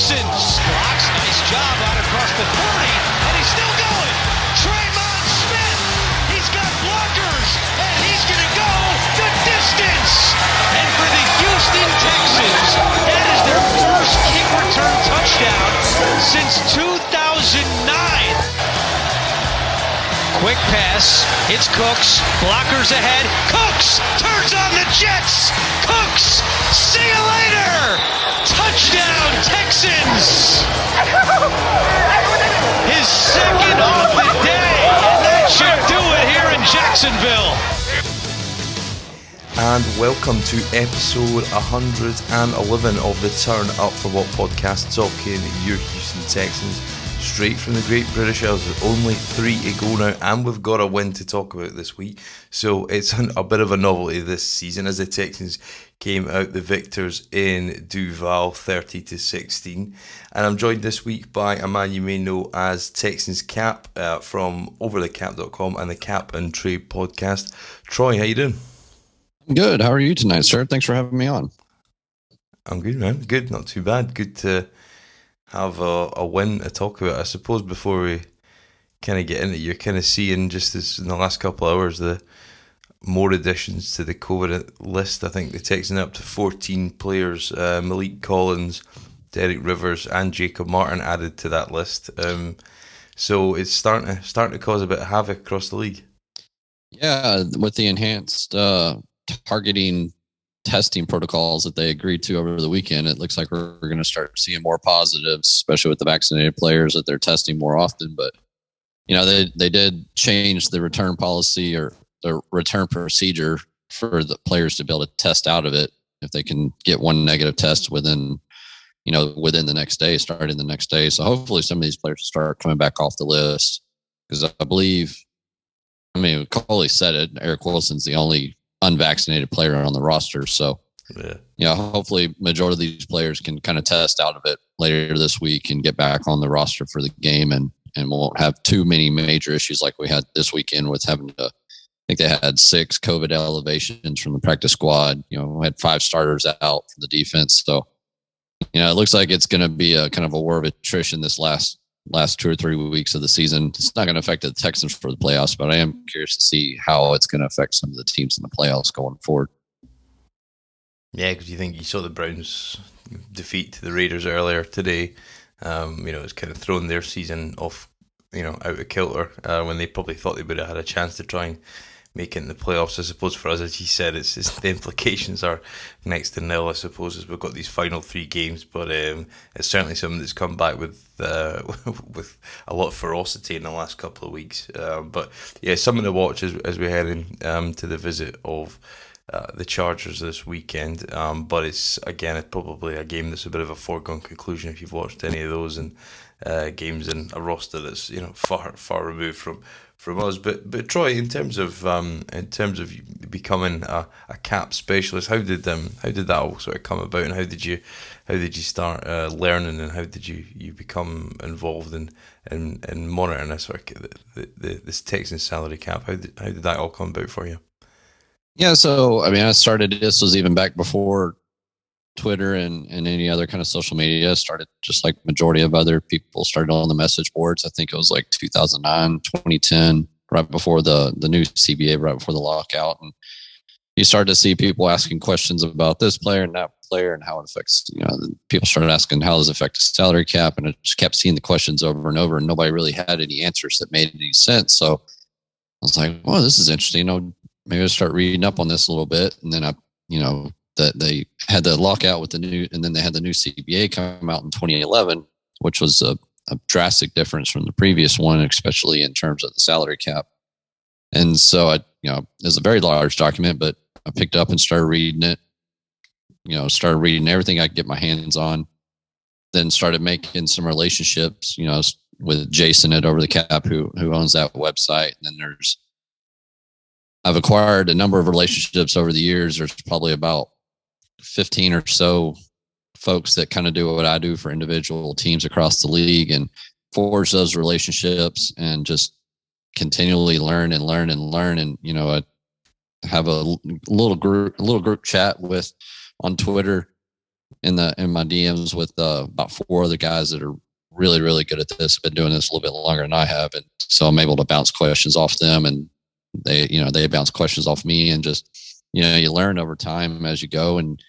Texans. Blocks, nice job out across the 40, and he's still going. Draymond Smith, he's got blockers, and he's going to go the distance. And for the Houston Texans, that is their first kick return touchdown since 2009. Quick pass, hits Cooks, blockers ahead, Cooks turns on the Jets, Cooks, see you later, touchdown Texans, his second off the day, and that should do it here in Jacksonville. And welcome to episode 111 of the Turn Up For What podcast, talking your Houston Texans straight from the Great British Isles. There's only 3 to go now, and we've got a win to talk about this week. So it's a bit of a novelty this season as the Texans came out the victors in Duval 30-16. And I'm joined this week by a man you may know as Texans Cap from overthecap.com and the Cap and Trade podcast. Troy, how you doing? Good. How are you tonight, sir? Thanks for having me on. I'm good, man. Good. Not too bad. Good to have a win to talk about. I suppose before we kind of get into it, you're kind of seeing just this in the last couple of hours, the more additions to the COVID list. I think the Texans up to 14 players. Malik Collins, Derek Rivers and Jacob Martin added to that list. So it's starting to cause a bit of havoc across the league. Yeah, with the enhanced targeting testing protocols that they agreed to over the weekend, it looks like we're going to start seeing more positives, especially with the vaccinated players, that they're testing more often. But they did change the return policy or the return procedure for the players to be able to test out of it if they can get one negative test within the next day, starting the next day. So hopefully some of these players start coming back off the list, because I believe, Coley said it, Eric Wilson's the only unvaccinated player on the roster. So, hopefully majority of these players can kind of test out of it later this week and get back on the roster for the game, and won't have too many major issues like we had this weekend with having to, I think they had 6 COVID elevations from the practice squad. We had 5 starters out for the defense. So, it looks like it's going to be a kind of a war of attrition this last 2 or 3 weeks of the season. It's not going to affect the Texans for the playoffs, but I am curious to see how it's going to affect some of the teams in the playoffs going forward. Yeah, because you saw the Browns defeat to the Raiders earlier today. It's kind of thrown their season off, out of kilter when they probably thought they would have had a chance to try and make it in the playoffs. I suppose for us, as you said, it's the implications are next to nil, I suppose, as we've got these final 3 games. But it's certainly something that's come back with a lot of ferocity in the last couple of weeks. But yeah, something to watch as we head in to the visit of the Chargers this weekend. But it's probably a game that's a bit of a foregone conclusion if you've watched any of those and games in a roster that's far removed from us. But Troy, in terms of becoming a cap specialist, how did that all sort of come about, and how did you start learning, and how did you become involved in monitoring this sort of this Texans salary cap? How did that all come about for you? Yeah, so I started, this was even back before Twitter and any other kind of social media. Started just like majority of other people, started on the message boards. I think it was like 2009, 2010, right before the new CBA, right before the lockout. And you started to see people asking questions about this player and that player and how it affects, people started asking how does it affect the salary cap? And I just kept seeing the questions over and over, and nobody really had any answers that made any sense. So I was like, well, this is interesting. Maybe I'll start reading up on this a little bit. And then that they had the lockout with and then they had the new CBA come out in 2011, which was a drastic difference from the previous one, especially in terms of the salary cap. And so it was a very large document, but I picked up and started reading it, started reading everything I could get my hands on, then started making some relationships, with Jason at Over the Cap, who owns that website. And then I've acquired a number of relationships over the years. There's probably about 15 or so folks that kind of do what I do for individual teams across the league, and forge those relationships and just continually learn. And, I have a little group chat on Twitter in my DMs with about 4 other guys that are really, really good at this. Have been doing this a little bit longer than I have, and so I'm able to bounce questions off them, and they bounce questions off me, and just you learn over time as you go, and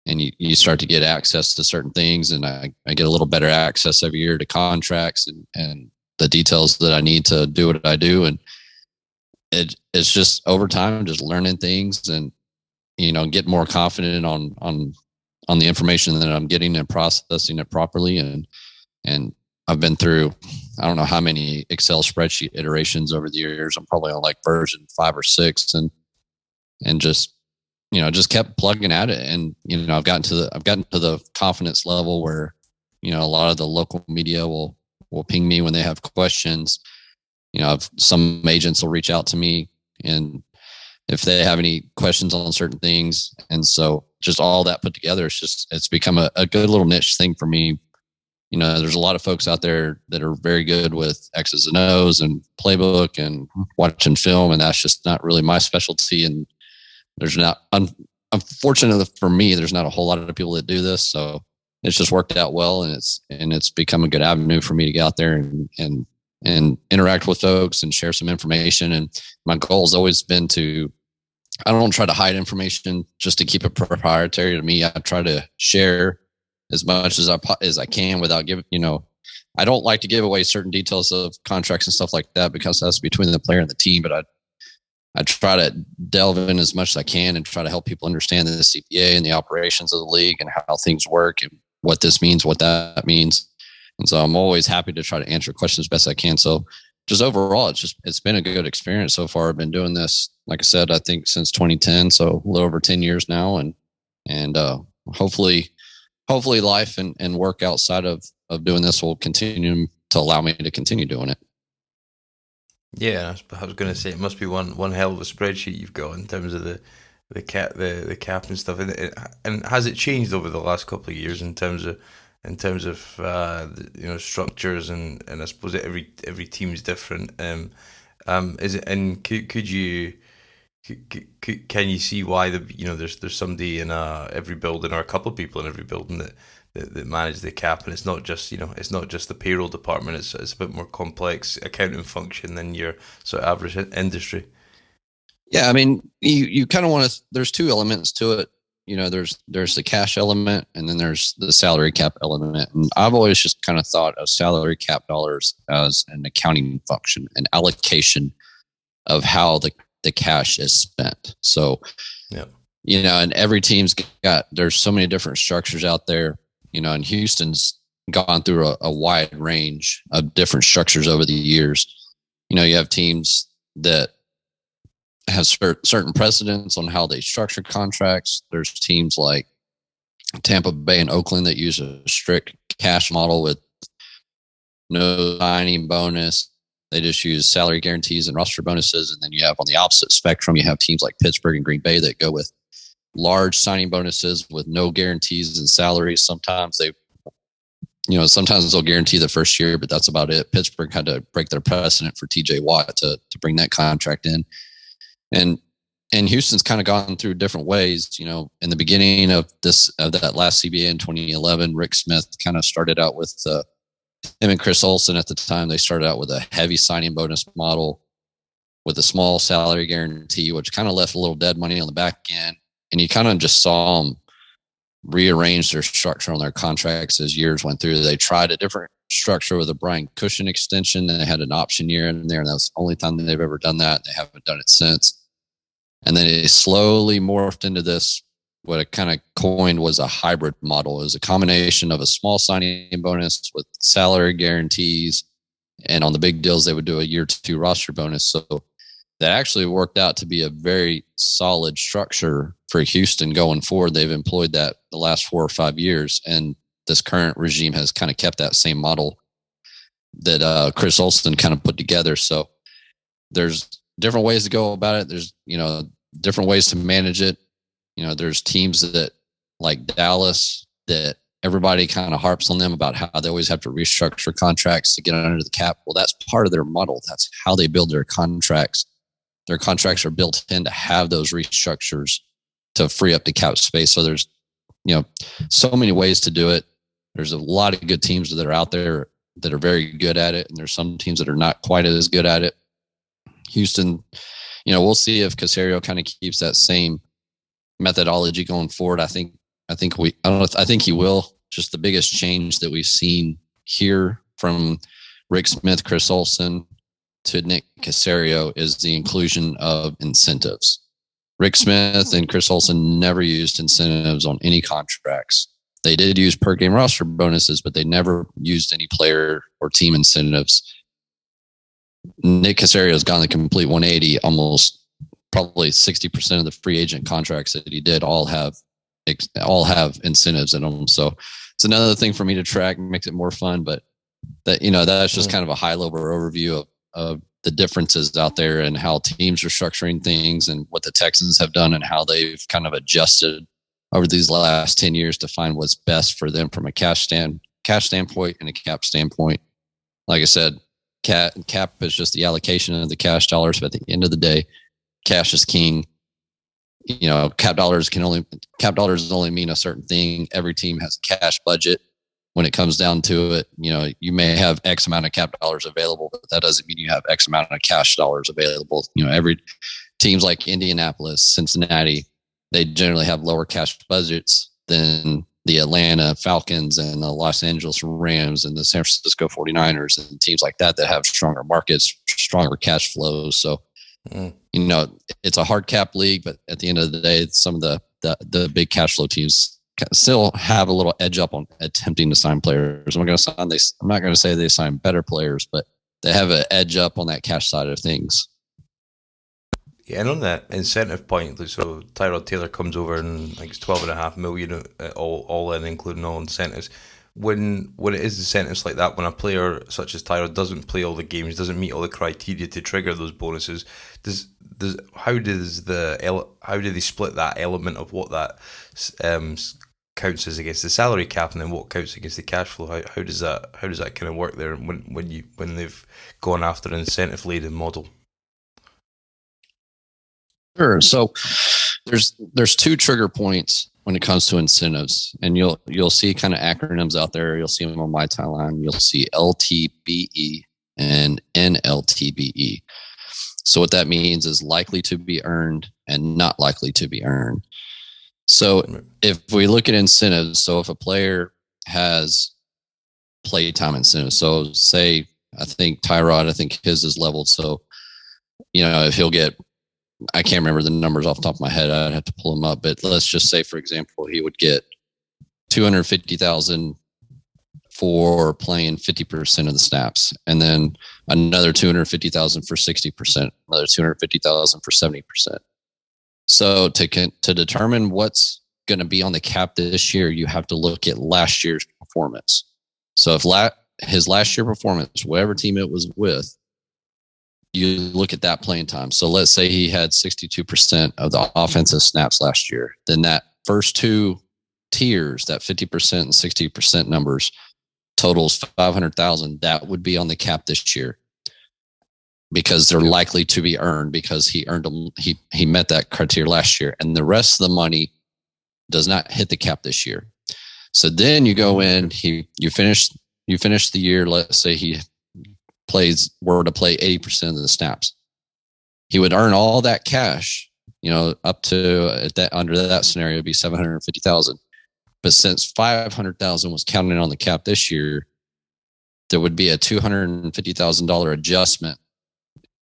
you start to get access to certain things, and I get a little better access every year to contracts and the details that I need to do what I do, and it's just over time just learning things and get more confident on the information that I'm getting and processing it properly, and I've been through I don't know how many Excel spreadsheet iterations over the years. I'm probably on like version 5 or 6, and just just kept plugging at it, and I've gotten to the confidence level where a lot of the local media will ping me when they have questions. Some agents will reach out to me, and if they have any questions on certain things, and so just all that put together, it's become a good little niche thing for me. There's a lot of folks out there that are very good with X's and O's and playbook and watching film, and that's just not really my specialty. And there's not, unfortunately for me, there's not a whole lot of people that do this. So it's just worked out well, and it's become a good avenue for me to get out there and interact with folks and share some information. And my goal has always been I don't try to hide information just to keep it proprietary to me. I try to share as much as I can without giving, I don't like to give away certain details of contracts and stuff like that, because that's between the player and the team. But I try to delve in as much as I can and try to help people understand the CPA and the operations of the league and how things work and what this means, what that means. And so I'm always happy to try to answer questions as best I can. So just overall, it's been a good experience so far. I've been doing this, like I said, I think since 2010, so a little over 10 years now, and hopefully life and work outside of doing this will continue to allow me to continue doing it. Yeah, I was going to say it must be one hell of a spreadsheet you've got in terms of the cap and stuff. And has it changed over the last couple of years in terms of structures and I suppose every team's different. Is it, and can you see why there's somebody in every building or a couple of people in every building that manage the cap, and it's not just the payroll department. It's a bit more complex accounting function than your sort of average industry. Yeah, I mean, you kind of want to. There's 2 elements to it. There's the cash element, and then there's the salary cap element. And I've always just kind of thought of salary cap dollars as an accounting function, an allocation of how the cash is spent. So, and every team's there's so many different structures out there, and Houston's gone through a wide range of different structures over the years. You have teams that have certain precedents on how they structure contracts. There's teams like Tampa Bay and Oakland that use a strict cash model with no signing bonus. They just use salary guarantees and roster bonuses. And then you have on the opposite spectrum, you have teams like Pittsburgh and Green Bay that go with large signing bonuses with no guarantees and salaries. Sometimes they'll guarantee the first year, but that's about it. Pittsburgh had to break their precedent for TJ Watt to bring that contract in. And Houston's kind of gone through different ways. In the beginning of that last CBA in 2011, Rick Smith kind of started out with him and Chris Olsen at the time. They started out with a heavy signing bonus model with a small salary guarantee, which kind of left a little dead money on the back end. And you kind of just saw them rearrange their structure on their contracts as years went through. They tried a different structure with a Brian Cushion extension, and they had an option year in there, and that was the only time that they've ever done that. They haven't done it since. And then it slowly morphed into this, what it kind of coined was a hybrid model. It was a combination of a small signing bonus with salary guarantees, and on the big deals, they would do a year 2 roster bonus. So that actually worked out to be a very solid structure for Houston going forward. They've employed that the last 4 or 5 years, and this current regime has kind of kept that same model that Chris Olsen kind of put together. So there's different ways to go about it. There's, different ways to manage it. There's teams that like Dallas that everybody kind of harps on them about how they always have to restructure contracts to get under the cap. Well, that's part of their model. That's how they build their contracts. Their contracts are built in to have those restructures to free up the cap space. So there's so many ways to do it. There's a lot of good teams that are out there that are very good at it, and there's some teams that are not quite as good at it. Houston, we'll see if Caserio kind of keeps that same methodology going forward. I think he will. Just the biggest change that we've seen here from Rick Smith, Chris Olsen to Nick Caserio is the inclusion of incentives. Rick Smith and Chris Olsen never used incentives on any contracts. They did use per game roster bonuses, but they never used any player or team incentives. Nick Caserio has gone the complete 180. Almost probably 60% of the free agent contracts that he did all have incentives in them. So it's another thing for me to track, makes it more fun. But that's just kind of a high level overview of the differences out there and how teams are structuring things and what the Texans have done and how they've kind of adjusted over these last 10 years to find what's best for them from a cash standpoint and a cap standpoint. Like I said, cap is just the allocation of the cash dollars, but at the end of the day, cash is king. Cap dollars only mean a certain thing. Every team has a cash budget. When it comes down to it, you may have X amount of cap dollars available, but that doesn't mean you have X amount of cash dollars available. Every teams like Indianapolis, Cincinnati, they generally have lower cash budgets than the Atlanta Falcons and the Los Angeles Rams and the San Francisco 49ers and teams like that have stronger markets, stronger cash flows. So, it's a hard cap league, but at the end of the day, some of the big cash flow teams still have a little edge up on attempting to sign players. I'm not going to say they sign better players, but they have an edge up on that cash side of things. Yeah, and on that incentive point, so Tyrod Taylor comes over and it's $12.5 million all in, including all incentives. When it is incentives like that, when a player such as Tyrod doesn't play all the games, doesn't meet all the criteria to trigger those bonuses, how do they split that element of what that counts as against the salary cap and then what counts against the cash flow? How does that kind of work there when they've gone after an incentive laden model? Sure. So there's two trigger points when it comes to incentives, and you'll see kind of acronyms out there. You'll see them on my timeline. You'll see LTBE and NLTBE. So what that means is likely to be earned and not likely to be earned. So if we look at incentives, so if a player has playtime incentives, so say I think Tyrod, his is leveled. So if he'll get, I can't remember the numbers off the top of my head. I'd have to pull them up. But let's just say, for example, he would get $250,000 for playing 50% of the snaps, and then another $250,000 for 60%, another $250,000 for 70%. So to determine what's going to be on the cap this year, you have to look at last year's performance. So if his last year performance, whatever team it was with, you look at that playing time. So let's say he had 62% of the offensive snaps last year. Then that first two tiers, that 50% and 60% numbers, totals $500,000. That would be on the cap this year because they're likely to be earned because he earned them. He met that criteria last year, and the rest of the money does not hit the cap this year. So then you go in, you finish the year. Let's say he were to play 80% of the snaps. He would earn all that cash, up to under that scenario, it'd be $750,000. But since $500,000 was counted on the cap this year, there would be a $250,000 adjustment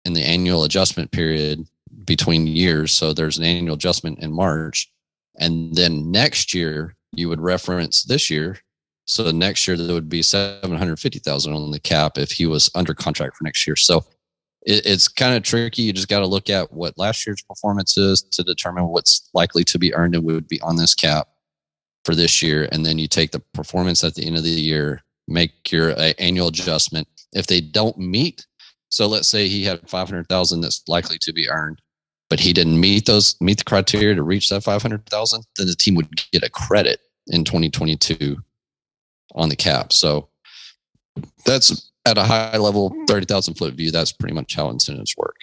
in the annual adjustment period between years. So there's an annual adjustment in March. And then next year, you would reference this year. So next year, there would be $750,000 on the cap if he was under contract for next year. So it's kind of tricky. You just got to look at what last year's performance is to determine what's likely to be earned and would be on this cap for this year. And then you take the performance at the end of the year, make your annual adjustment. If they don't meet, so let's say he had $500,000 that's likely to be earned, but he didn't meet the criteria to reach that $500,000, then the team would get a credit in 2022 on the cap. So that's at a high level, 30,000 foot view. That's pretty much how incentives work.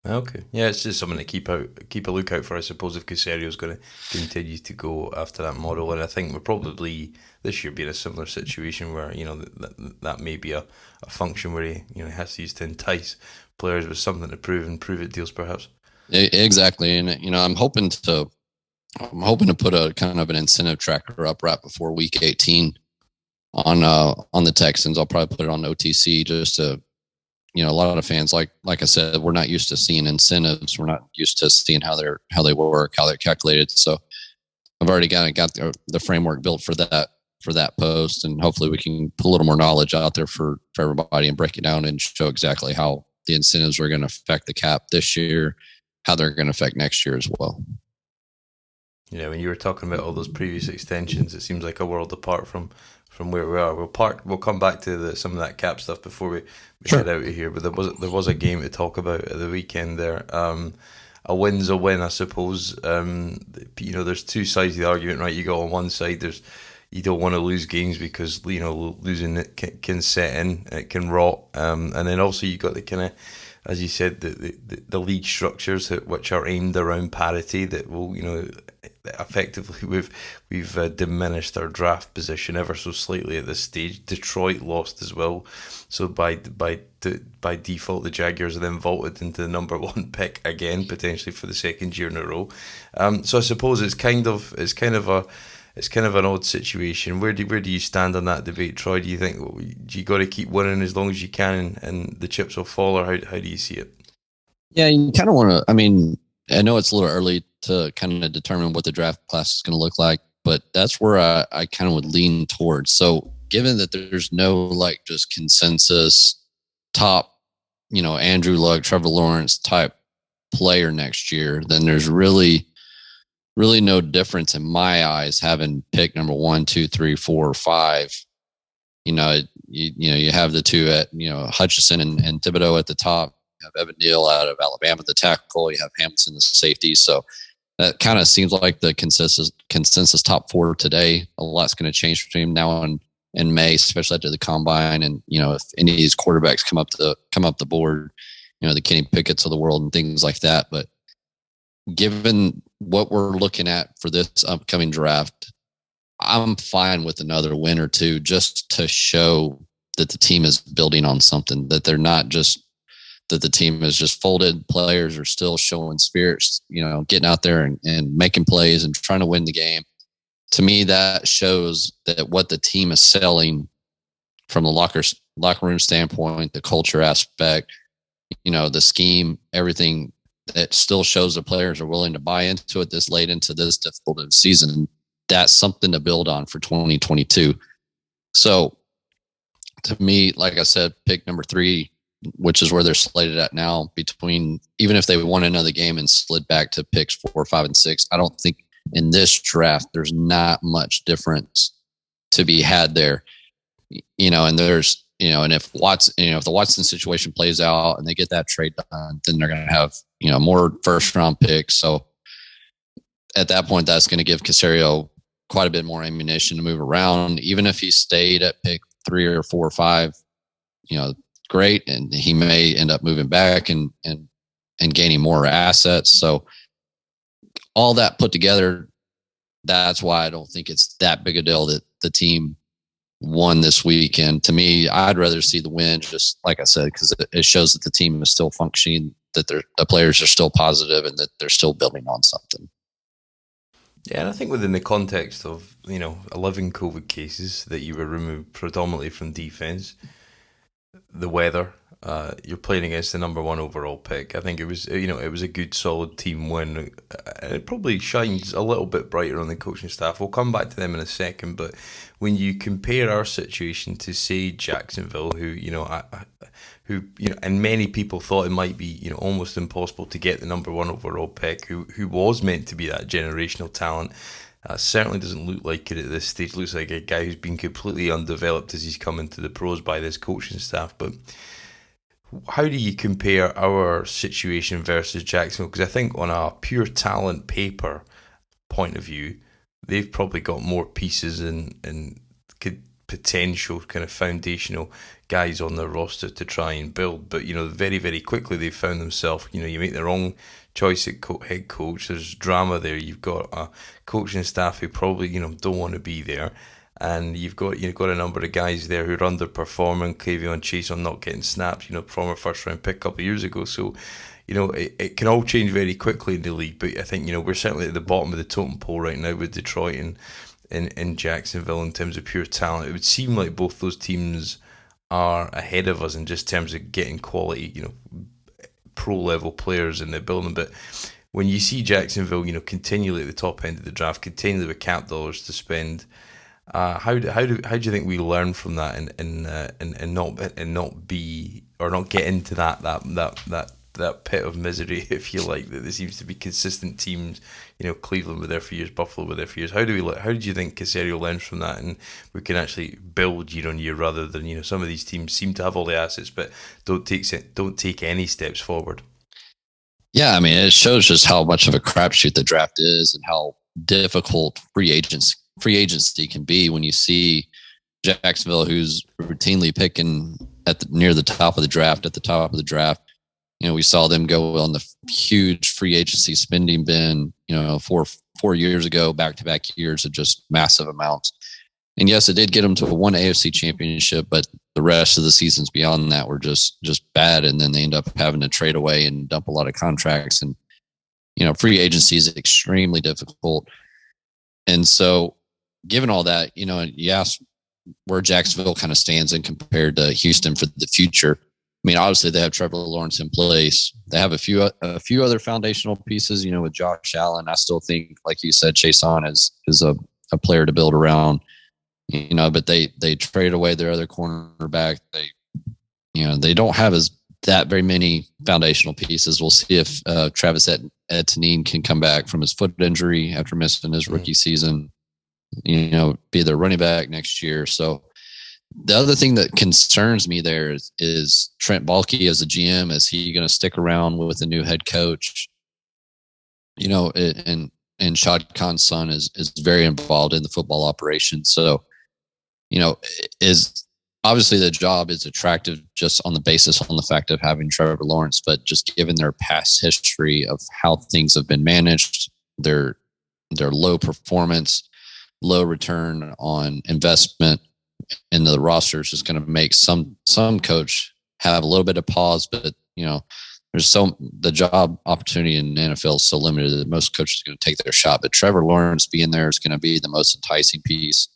Okay, yeah, it's just something to keep a lookout for, I suppose, if Caserio is going to continue to go after that model. And I think we're probably this year be in a similar situation where that may be a function where he has to use to entice players with something to prove and prove it deals, perhaps. Exactly, and I'm hoping to put a kind of an incentive tracker up right before week 18 on the Texans. I'll probably put it on OTC just to, a lot of fans, like I said, we're not used to seeing incentives. We're not used to seeing how they work, how they're calculated. So I've already got the framework built for that post, and hopefully we can put a little more knowledge out there for everybody and break it down and show exactly how the incentives are going to affect the cap this year, how they're going to affect next year as well. When you were talking about all those previous extensions, it seems like a world apart from where we are. We'll come back to some of that cap stuff before we Sure. head out of here. But there was a game to talk about at the weekend there. A win's a win, I suppose. There's two sides of the argument, right? You got on one side, you don't want to lose games because losing it can set in, it can rot, and then also you got the kind of, as you said, the league structures which are aimed around parity that will effectively we've diminished our draft position ever so slightly at this stage. Detroit lost as well, so by default the Jaguars are then vaulted into the number one pick again, potentially for the second year in a row. So I suppose it's kind of an odd situation. Where do you stand on that debate, Troy? Do you think you got to keep winning as long as you can, and the chips will fall, or how do you see it? Yeah, you kind of want to. I mean, I know it's a little early to kind of determine what the draft class is going to look like, but that's where I kind of would lean towards. So, given that there's no just consensus top, Andrew Luck, Trevor Lawrence type player next year, then there's really no difference in my eyes having pick number 1, 2, 3, 4, or 5. You have the two at Hutchinson and Thibodeau at the top. You have Evan Neal out of Alabama, the tackle. You have Hamilton, the safety. So that kind of seems like the consensus top 4 today. A lot's going to change between now and May, especially after the combine. And if any of these quarterbacks come up the board, the Kenny Pickett's of the world and things like that. But given what we're looking at for this upcoming draft, I'm fine with another win or two just to show that the team is building on something, that they're not just that the team is just folded. Players are still showing spirits, getting out there and making plays and trying to win the game. To me, that shows that what the team is selling from the locker room standpoint, the culture aspect, the scheme, everything, that still shows the players are willing to buy into it this late into this difficult of a season. That's something to build on for 2022. So to me, like I said, pick number 3, which is where they're slated at now, between, even if they won another game and slid back to picks 4, 5, and 6, I don't think in this draft there's not much difference to be had there. And there's, and if the Watson situation plays out and they get that trade done, then they're going to have, more first round picks. So at that point, that's going to give Caserio quite a bit more ammunition to move around. Even if he stayed at pick 3 or 4 or 5, great. And he may end up moving back and gaining more assets. So all that put together, that's why I don't think it's that big a deal that the team won this week. And to me, I'd rather see the win, just like I said, because it shows that the team is still functioning, that the players are still positive, and that they're still building on something. Yeah, and I think within the context of 11 COVID cases that you were removed predominantly from defense, the weather, you're playing against the number 1 overall pick. I think it was a good solid team win. It probably shines a little bit brighter on the coaching staff. We'll come back to them in a second, but when you compare our situation to, say, Jacksonville, who and many people thought it might be almost impossible to get the number 1 overall pick, who was meant to be that generational talent. Certainly doesn't look like it at this stage. Looks like a guy who's been completely undeveloped as he's come into the pros by this coaching staff. But how do you compare our situation versus Jacksonville? Because I think on a pure talent paper point of view, they've probably got more pieces and could potential kind of foundational guys on their roster to try and build. But, very, very quickly they found themselves, you make the wrong choice at head coach. There's drama there. You've got a coaching staff who probably, don't want to be there. And you've got a number of guys there who are underperforming. K'Lavon Chaisson not getting snaps, former first round pick a couple of years ago. So, it can all change very quickly in the league. But I think, we're certainly at the bottom of the totem pole right now with Detroit and in Jacksonville in terms of pure talent. It would seem like both those teams are ahead of us in just terms of getting quality, pro level players in their building. But when you see Jacksonville, continually at the top end of the draft, continually with cap dollars to spend, how do you think we learn from that and not be or not get into that pit of misery, if you like, that there seems to be consistent teams, Cleveland were there for years, Buffalo were there for years. How do you think Caserio learns from that and we can actually build year on year rather than, some of these teams seem to have all the assets but don't take any steps forward? Yeah, I mean, it shows just how much of a crapshoot the draft is and how difficult free agency can be when you see Jacksonville, who's routinely picking near the top of the draft, at the top of the draft. We saw them go on the huge free agency spending bin, 4 years ago, back-to-back years of just massive amounts. And yes, it did get them to one AFC championship, but the rest of the seasons beyond that were just bad. And then they end up having to trade away and dump a lot of contracts. And, free agency is extremely difficult. And so given all that, you ask where Jacksonville kind of stands in compared to Houston for the future. I mean, obviously they have Trevor Lawrence in place. They have a few other foundational pieces, with Josh Allen. I still think, like you said, Chaisson is a player to build around, but they traded away their other cornerback. They don't have that very many foundational pieces. We'll see if Travis Etienne can come back from his foot injury after missing his rookie season, be their running back next year. So the other thing that concerns me there is Trent Baalke as a GM. Is he going to stick around with a new head coach? And Shad Khan's son is very involved in the football operation. So, is obviously the job is attractive just on the basis on the fact of having Trevor Lawrence, but just given their past history of how things have been managed, their low performance, low return on investment in the roster is just going to make some coach have a little bit of pause. But the job opportunity in the NFL is so limited that most coaches are going to take their shot. But Trevor Lawrence being there is going to be the most enticing piece,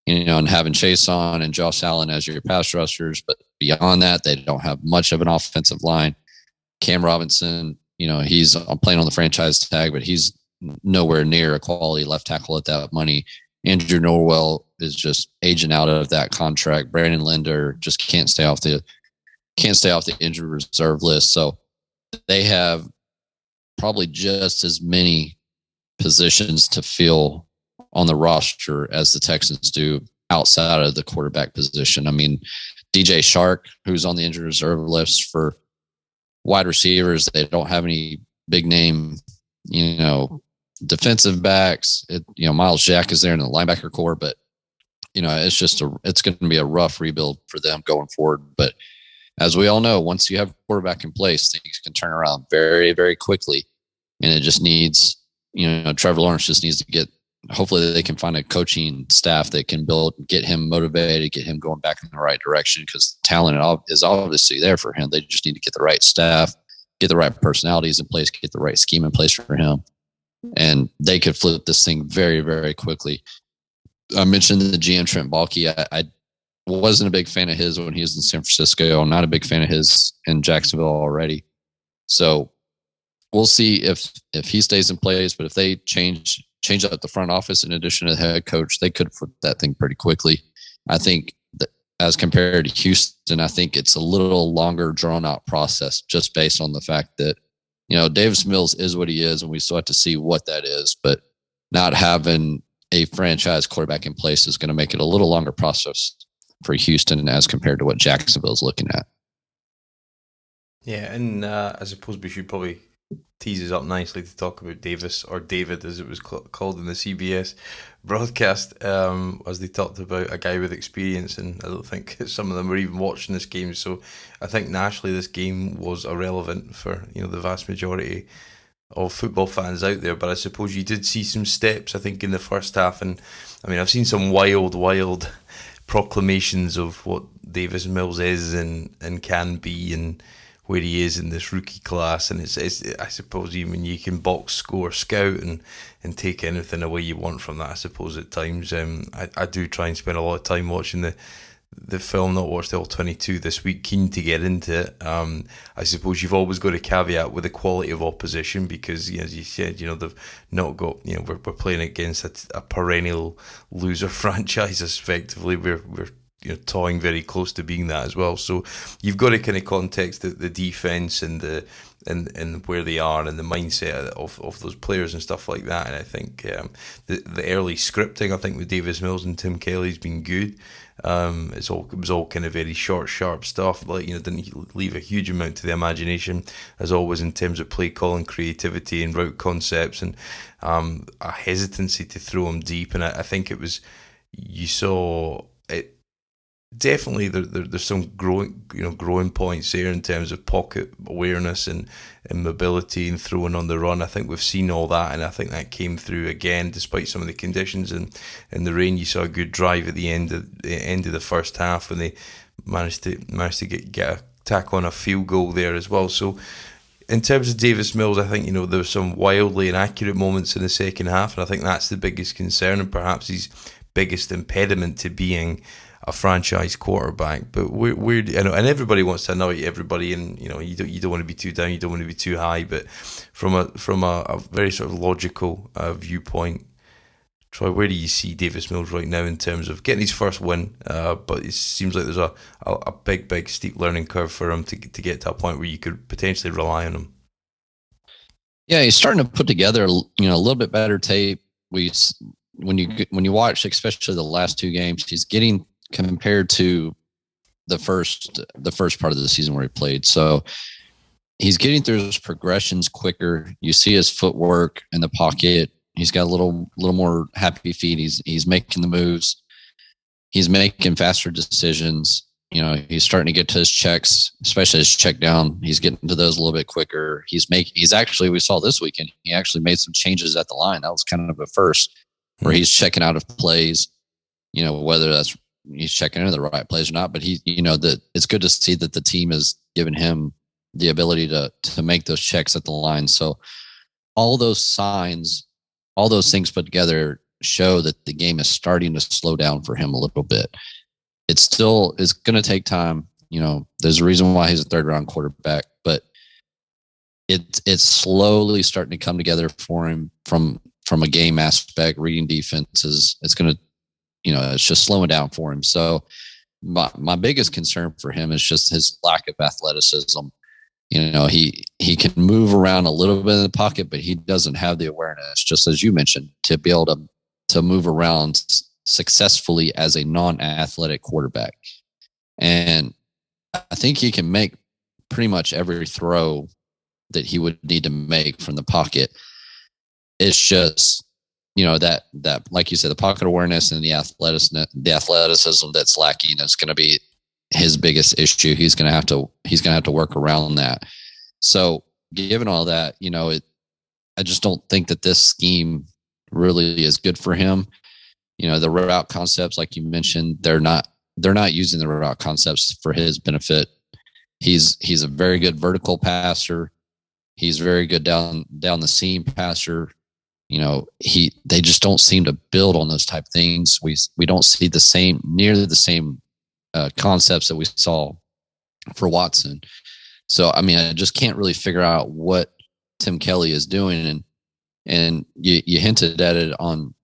and having Chaisson and Josh Allen as your pass rushers. But beyond that, they don't have much of an offensive line. Cam Robinson, he's playing on the franchise tag, but he's nowhere near a quality left tackle at that money. Andrew Norwell is just aging out of that contract. Brandon Linder just can't stay off the injured reserve list. So they have probably just as many positions to fill on the roster as the Texans do outside of the quarterback position. I mean, DJ Shark, who's on the injured reserve list for wide receivers, they don't have any big name, defensive backs. Miles Jack is there in the linebacker core, but it's going to be a rough rebuild for them going forward. But as we all know, once you have a quarterback in place, things can turn around very, very quickly. And it just needs, Trevor Lawrence just needs to hopefully they can find a coaching staff that can get him motivated, get him going back in the right direction, because talent is obviously there for him. They just need to get the right staff, get the right personalities in place, get the right scheme in place for him. And they could flip this thing very, very quickly. I mentioned the GM Trent Baalke. I wasn't a big fan of his when he was in San Francisco. I'm not a big fan of his in Jacksonville already. So we'll see if he stays in place. But if they change up the front office in addition to the head coach, they could flip that thing pretty quickly. I think that as compared to Houston, I think it's a little longer drawn out process just based on the fact that Davis Mills is what he is, and we still have to see what that is. But not having a franchise quarterback in place is going to make it a little longer process for Houston as compared to what Jacksonville is looking at. Yeah, and I suppose we should probably teases up nicely to talk about Davis, or David as it was called in the CBS broadcast, as they talked about a guy with experience, and I don't think some of them were even watching this game. So I think nationally this game was irrelevant for the vast majority of football fans out there. But I suppose you did see some steps, I think, in the first half, and I mean I've seen some wild proclamations of what Davis Mills is and can be, and where he is in this rookie class. And it's I suppose even you can box score scout and take anything away you want from that, I suppose, at times. I do try and spend a lot of time watching the film, not watched the all 22 this week, keen to get into it. I suppose you've always got a caveat with the quality of opposition, because as you said, they've not got, we're playing against a perennial loser franchise. Effectively, we're toying very close to being that as well. So you've got to kind of context the defense and and where they are and the mindset of those players and stuff like that. And I think the early scripting, I think, with Davis Mills and Tim Kelly's been good. It was all kind of very short, sharp stuff. Like, didn't leave a huge amount to the imagination, as always, in terms of play calling, creativity, and route concepts, and a hesitancy to throw them deep. And I think it was, you saw it. Definitely, there's some growing points there in terms of pocket awareness and mobility and throwing on the run. I think we've seen all that, and I think that came through again despite some of the conditions and the rain. You saw a good drive at the end of the first half, and they managed to get a tack on a field goal there as well. So in terms of Davis Mills, I think there were some wildly inaccurate moments in the second half, and I think that's the biggest concern and perhaps his biggest impediment to being a franchise quarterback. But we're and everybody wants to annoy everybody, and you don't want to be too down, you don't want to be too high. But from a very sort of logical viewpoint, Troy, where do you see Davis Mills right now in terms of getting his first win? But it seems like there's a big steep learning curve for him to get to a point where you could potentially rely on him. Yeah, he's starting to put together a little bit better tape. When you watch, especially the last two games, he's getting, compared to the first part of the season where he played. So he's getting through his progressions quicker. You see his footwork in the pocket. He's got a little more happy feet. He's making the moves. He's making faster decisions. He's starting to get to his checks, especially his check down. He's getting to those a little bit quicker. He's actually, we saw this weekend, he actually made some changes at the line. That was kind of a first, where he's checking out of plays, whether that's he's checking into the right plays or not. But that it's good to see that the team has given him the ability to make those checks at the line. So all those signs, all those things put together show that the game is starting to slow down for him a little bit. It's going to take time. There's a reason why he's a third round quarterback, but it's slowly starting to come together for him from a game aspect, reading defenses. It's going to, it's just slowing down for him. So my biggest concern for him is just his lack of athleticism. He can move around a little bit in the pocket, but he doesn't have the awareness, just as you mentioned, to be able to move around successfully as a non-athletic quarterback. And I think he can make pretty much every throw that he would need to make from the pocket. It's just, that like you said, the pocket awareness and the athleticism that's lacking is going to be his biggest issue. He's going to have to work around that. So given all that, I just don't think that this scheme really is good for him. The route concepts, like you mentioned, they're not using the route concepts for his benefit. He's a very good vertical passer. He's very good down the seam passer. They just don't seem to build on those type of things. We don't see nearly the same concepts that we saw for Watson. So, I just can't really figure out what Tim Kelly is doing. And you hinted at it on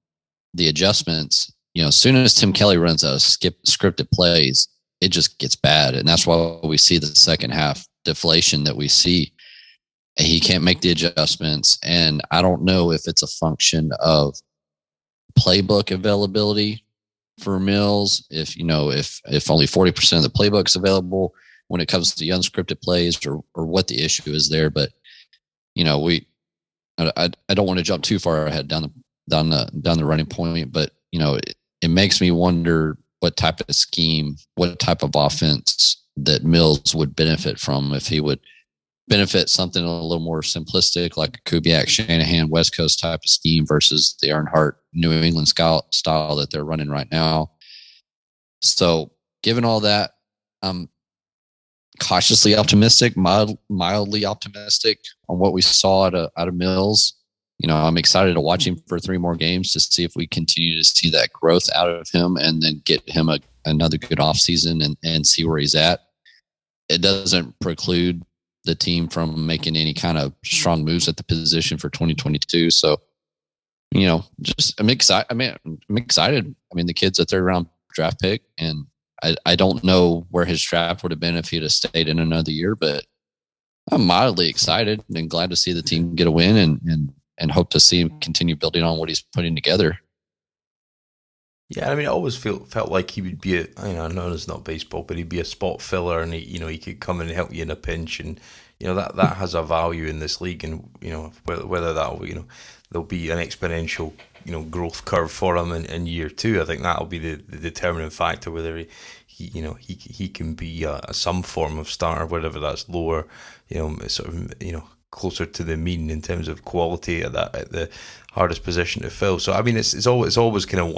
the adjustments. As soon as Tim Kelly runs a scripted plays, it just gets bad. And that's why we see the second half deflation that we see. He can't make the adjustments. And I don't know if it's a function of playbook availability for Mills, if only 40% of the playbook's available when it comes to the unscripted plays, or what the issue is there. But I don't want to jump too far ahead down the running point, but it makes me wonder what type of scheme, what type of offense that Mills would benefit from, if he would benefit something a little more simplistic, like a Kubiak, Shanahan, West Coast type of scheme versus the Earnhardt New England style that they're running right now. So given all that, I'm cautiously optimistic, mildly optimistic on what we saw out of Mills. I'm excited to watch him for 3 more games to see if we continue to see that growth out of him, and then get him another good offseason and see where he's at. It doesn't preclude the team from making any kind of strong moves at the position for 2022. So, I'm excited. I'm excited. The kid's a 3rd round draft pick, and I don't know where his draft would have been if he'd have stayed in another year, but I'm mildly excited and glad to see the team get a win, and hope to see him continue building on what he's putting together. Yeah, I always felt like he would be I know it's not baseball, but he'd be a spot filler, and he could come and help you in a pinch, and that has a value in this league, and whether that will there'll be an exponential growth curve for him in year 2. I think that'll be the determining factor, whether he can be some form of starter, whether that's lower, sort of closer to the mean in terms of quality at the hardest position to fill. So it's always kind of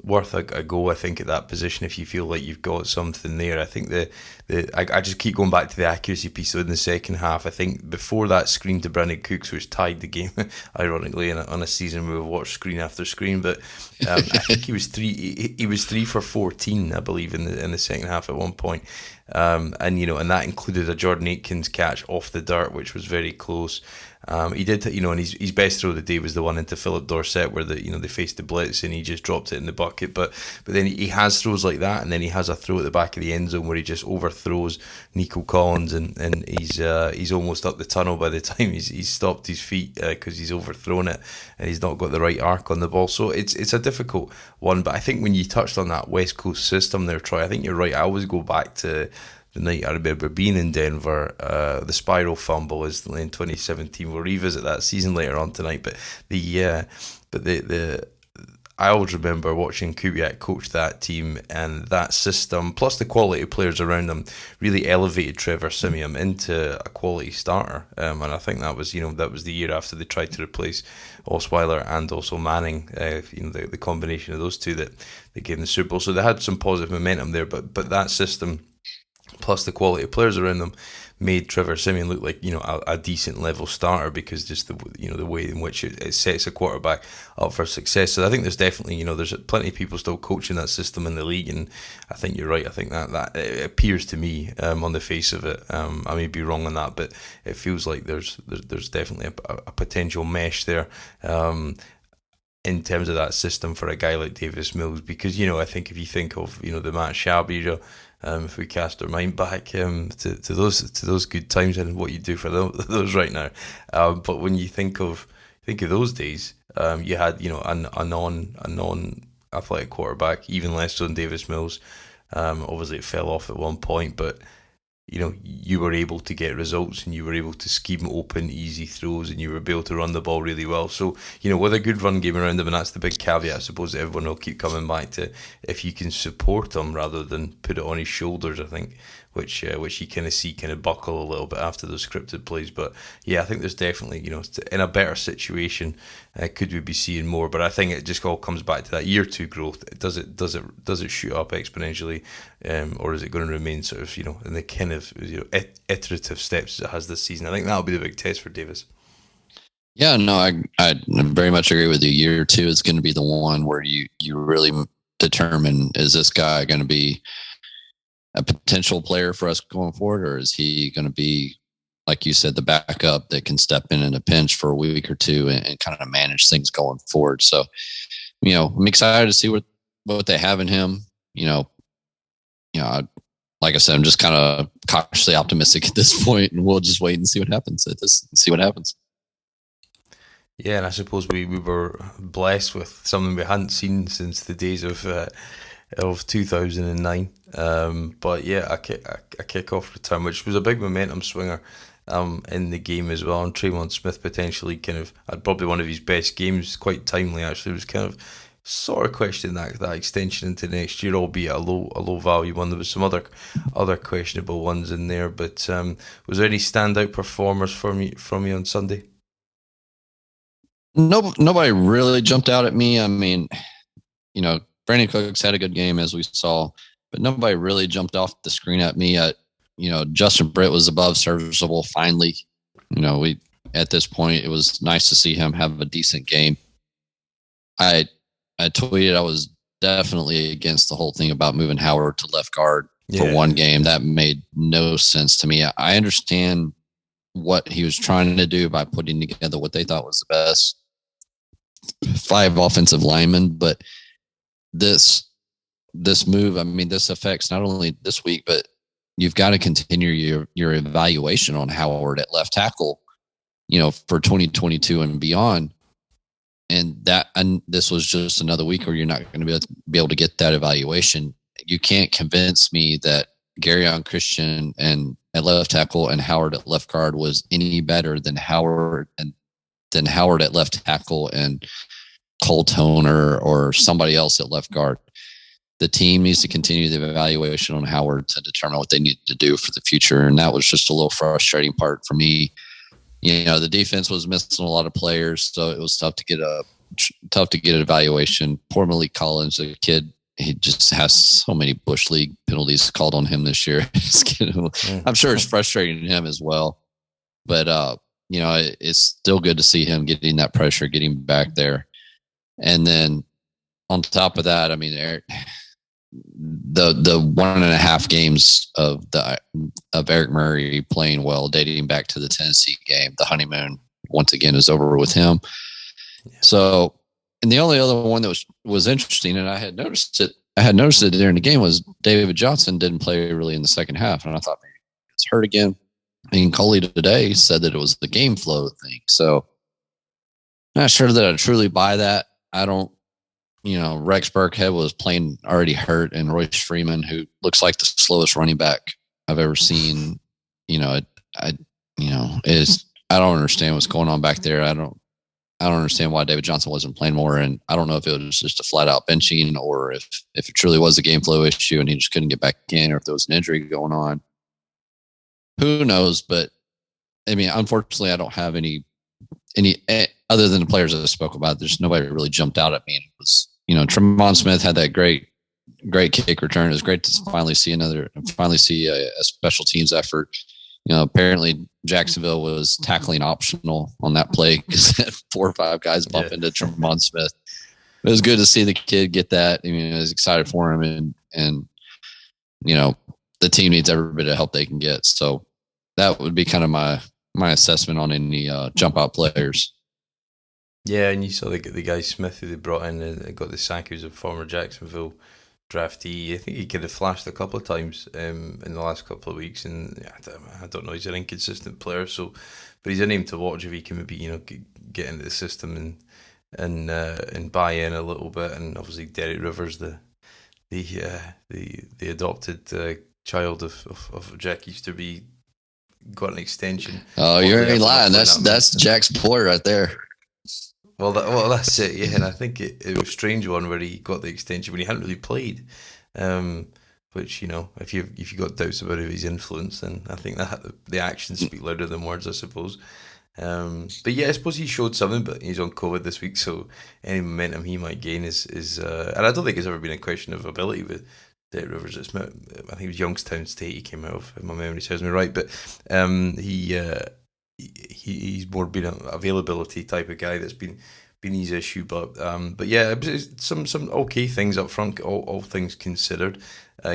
worth a go, I think, at that position, if you feel like you've got something there. I think I just keep going back to the accuracy piece. So in the second half, I think before that screen to Brandon Cooks, which tied the game, ironically, on a season where we've watched screen after screen, but I think he was 3 for 14, I believe, in the second half at one point. And that included a Jordan Aikens catch off the dirt, which was very close. He did, and his best throw of the day was the one into Philip Dorsett, where they faced the blitz and he just dropped it in the bucket. But then he has throws like that, and then he has a throw at the back of the end zone where he just overthrows Nico Collins, and he's almost up the tunnel by the time he's stopped his feet because he's overthrown it and he's not got the right arc on the ball. So it's a difficult one. But I think when you touched on that West Coast system there, Troy, I think you're right. I always go back to the night I remember being in Denver. The spiral fumble is in 2017. We'll revisit that season later on tonight. But I always remember watching Kubiak coach that team, and that system, plus the quality of players around him, really elevated Trevor Siemian into a quality starter. And I think that was the year after they tried to replace Osweiler and also Manning. The combination of those two that they gave them the Super Bowl. So they had some positive momentum there. But that system, plus the quality of players around them, made Trevor Siemian look like a decent level starter, because just the way in which it sets a quarterback up for success. So I think there's definitely there's plenty of people still coaching that system in the league, and I think you're right. I think that it appears to me on the face of it, I may be wrong on that, but it feels like there's definitely a potential mesh there. In terms of that system for a guy like Davis Mills, because I think if you think of the Matt Schaub era, if we cast our mind back to those good times and what you do for those right now, but when you think of those days, you had a non athletic quarterback, even less so than Davis Mills. Obviously, it fell off at one point, but you were able to get results, and you were able to scheme open, easy throws, and you were able to run the ball really well. So, with a good run game around them, and that's the big caveat, I suppose, that everyone will keep coming back to, if you can support him rather than put it on his shoulders, I think, which you kind of see kind of buckle a little bit after those scripted plays. But yeah, I think there's definitely, in a better situation, could we be seeing more? But I think it just all comes back to that year 2 growth. Does it shoot up exponentially, or is it going to remain sort of in the kind of iterative steps it has this season? I think that'll be the big test for Davis. Yeah, no, I very much agree with you. Year 2 is going to be the one where you really determine, is this guy going to be a potential player for us going forward, or is he going to be, like you said, the backup that can step in a pinch for a week or two and kind of manage things going forward? So, I'm excited to see what they have in him. Like I said, I'm just kind of cautiously optimistic at this point, and we'll just wait and see what happens Yeah, and I suppose we were blessed with something we hadn't seen since the days of 2009. But yeah, a kickoff return, which was a big momentum swinger in the game as well. And Tremont Smith potentially kind of had probably one of his best games, quite timely actually. It was kind of sort of questioning that extension into next year, albeit a low value one. There was some other questionable ones in there, but was there any standout performers from you on Sunday? Nobody really jumped out at me. I mean, Brandon Cooks had a good game, as we saw, but nobody really jumped off the screen at me. Justin Britt was above serviceable finally. We at this point, it was nice to see him have a decent game. I tweeted I was definitely against the whole thing about moving Howard to left guard for one game. That made no sense to me. I understand what he was trying to do by putting together what they thought was the best 5 offensive linemen, but this move, I mean, this affects not only this week, but you've got to continue your evaluation on Howard at left tackle, for 2022 and beyond. And this was just another week where you're not going to be able to get that evaluation. You can't convince me that Garyon Christian and at left tackle and Howard at left guard was any better than Howard at left tackle and Cole Toner or somebody else at left guard. The team needs to continue the evaluation on Howard to determine what they need to do for the future. And that was just a little frustrating part for me. The defense was missing a lot of players, so it was tough to get an evaluation. Poor Malik Collins, a kid, he just has so many Bush League penalties called on him this year. I'm sure it's frustrating him as well. But, it's still good to see him getting that pressure, getting back there. And then on top of that, I mean, the 1.5 games of Eric Murray playing well, dating back to the Tennessee game, the honeymoon once again is over with him. Yeah. So, and the only other one that was interesting, and I had noticed it during the game, was David Johnson didn't play really in the second half, and I thought maybe it's hurt again. I mean, Coley today said that it was the game flow thing, so I'm not sure that I truly buy that. I don't. Rex Burkhead was playing already hurt, and Royce Freeman, who looks like the slowest running back I've ever seen. I don't understand what's going on back there. I don't understand why David Johnson wasn't playing more, and I don't know if it was just a flat out benching or if it truly was a game flow issue and he just couldn't get back in, or if there was an injury going on. Who knows? But I mean, unfortunately, I don't have any other than the players that I spoke about. There's nobody really jumped out at me. And it was, Tremont Smith had that great kick return. It was great to finally see a special teams effort. Apparently Jacksonville was tackling optional on that play because 4 or 5 guys bump into Tremont Smith. It was good to see the kid get that. I mean, I was excited for him, and the team needs every bit of help they can get. So that would be kind of my assessment on any jump out players. Yeah, and you saw the guy Smith who they brought in, got the sack. He was a former Jacksonville draftee. I think he could have flashed a couple of times in the last couple of weeks, and I don't know. He's an inconsistent player, but he's a name to watch if he can maybe get into the system and buy in a little bit. And obviously Derek Rivers, the adopted child of Jack, used to be got an extension. Oh, you ain't lying. That's Jack's boy right there. Well, that's it, yeah. And I think it was a strange one where he got the extension when he hadn't really played. Which if you got doubts about his influence, then I think that the actions speak louder than words, I suppose. But yeah, I suppose he showed something. But he's on COVID this week, so any momentum he might gain is and I don't think it's ever been a question of ability with Derek Rivers. I think it was Youngstown State he came out of, if my memory serves me right. But he's more been an availability type of guy that's been his issue. But yeah, some okay things up front, all things considered.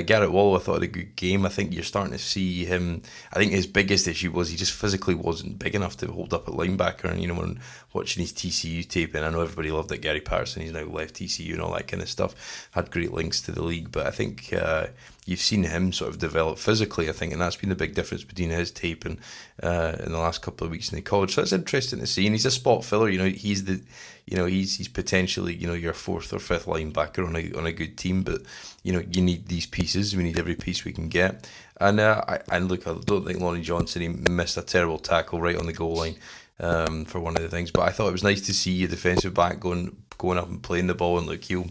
Garrett Waller, I thought, had a good game. I think you're starting to see him. I think his biggest issue was he just physically wasn't big enough to hold up at linebacker. And when watching his TCU tape, and I know everybody loved that Gary Patterson, he's now left TCU and all that kind of stuff, had great links to the league. But I think you've seen him sort of develop physically, I think, and that's been the big difference between his tape and in the last couple of weeks in the college. So it's interesting to see. And he's a spot filler. He's the he's potentially, your fourth or fifth linebacker on a good team, but you need these pieces. We need every piece we can get. And look, I don't think Lonnie Johnson, he missed a terrible tackle right on the goal line for one of the things. But I thought it was nice to see a defensive back going up and playing the ball. And look, he'll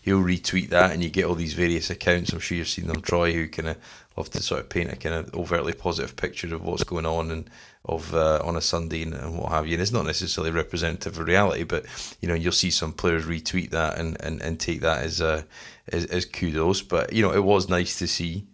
retweet that, and you get all these various accounts. I'm sure you've seen them, Troy, who kind of love to sort of paint a kind of overtly positive picture of what's going on and on a Sunday and what have you. And it's not necessarily representative of reality, but you'll see some players retweet that and take that as kudos. But it was nice to see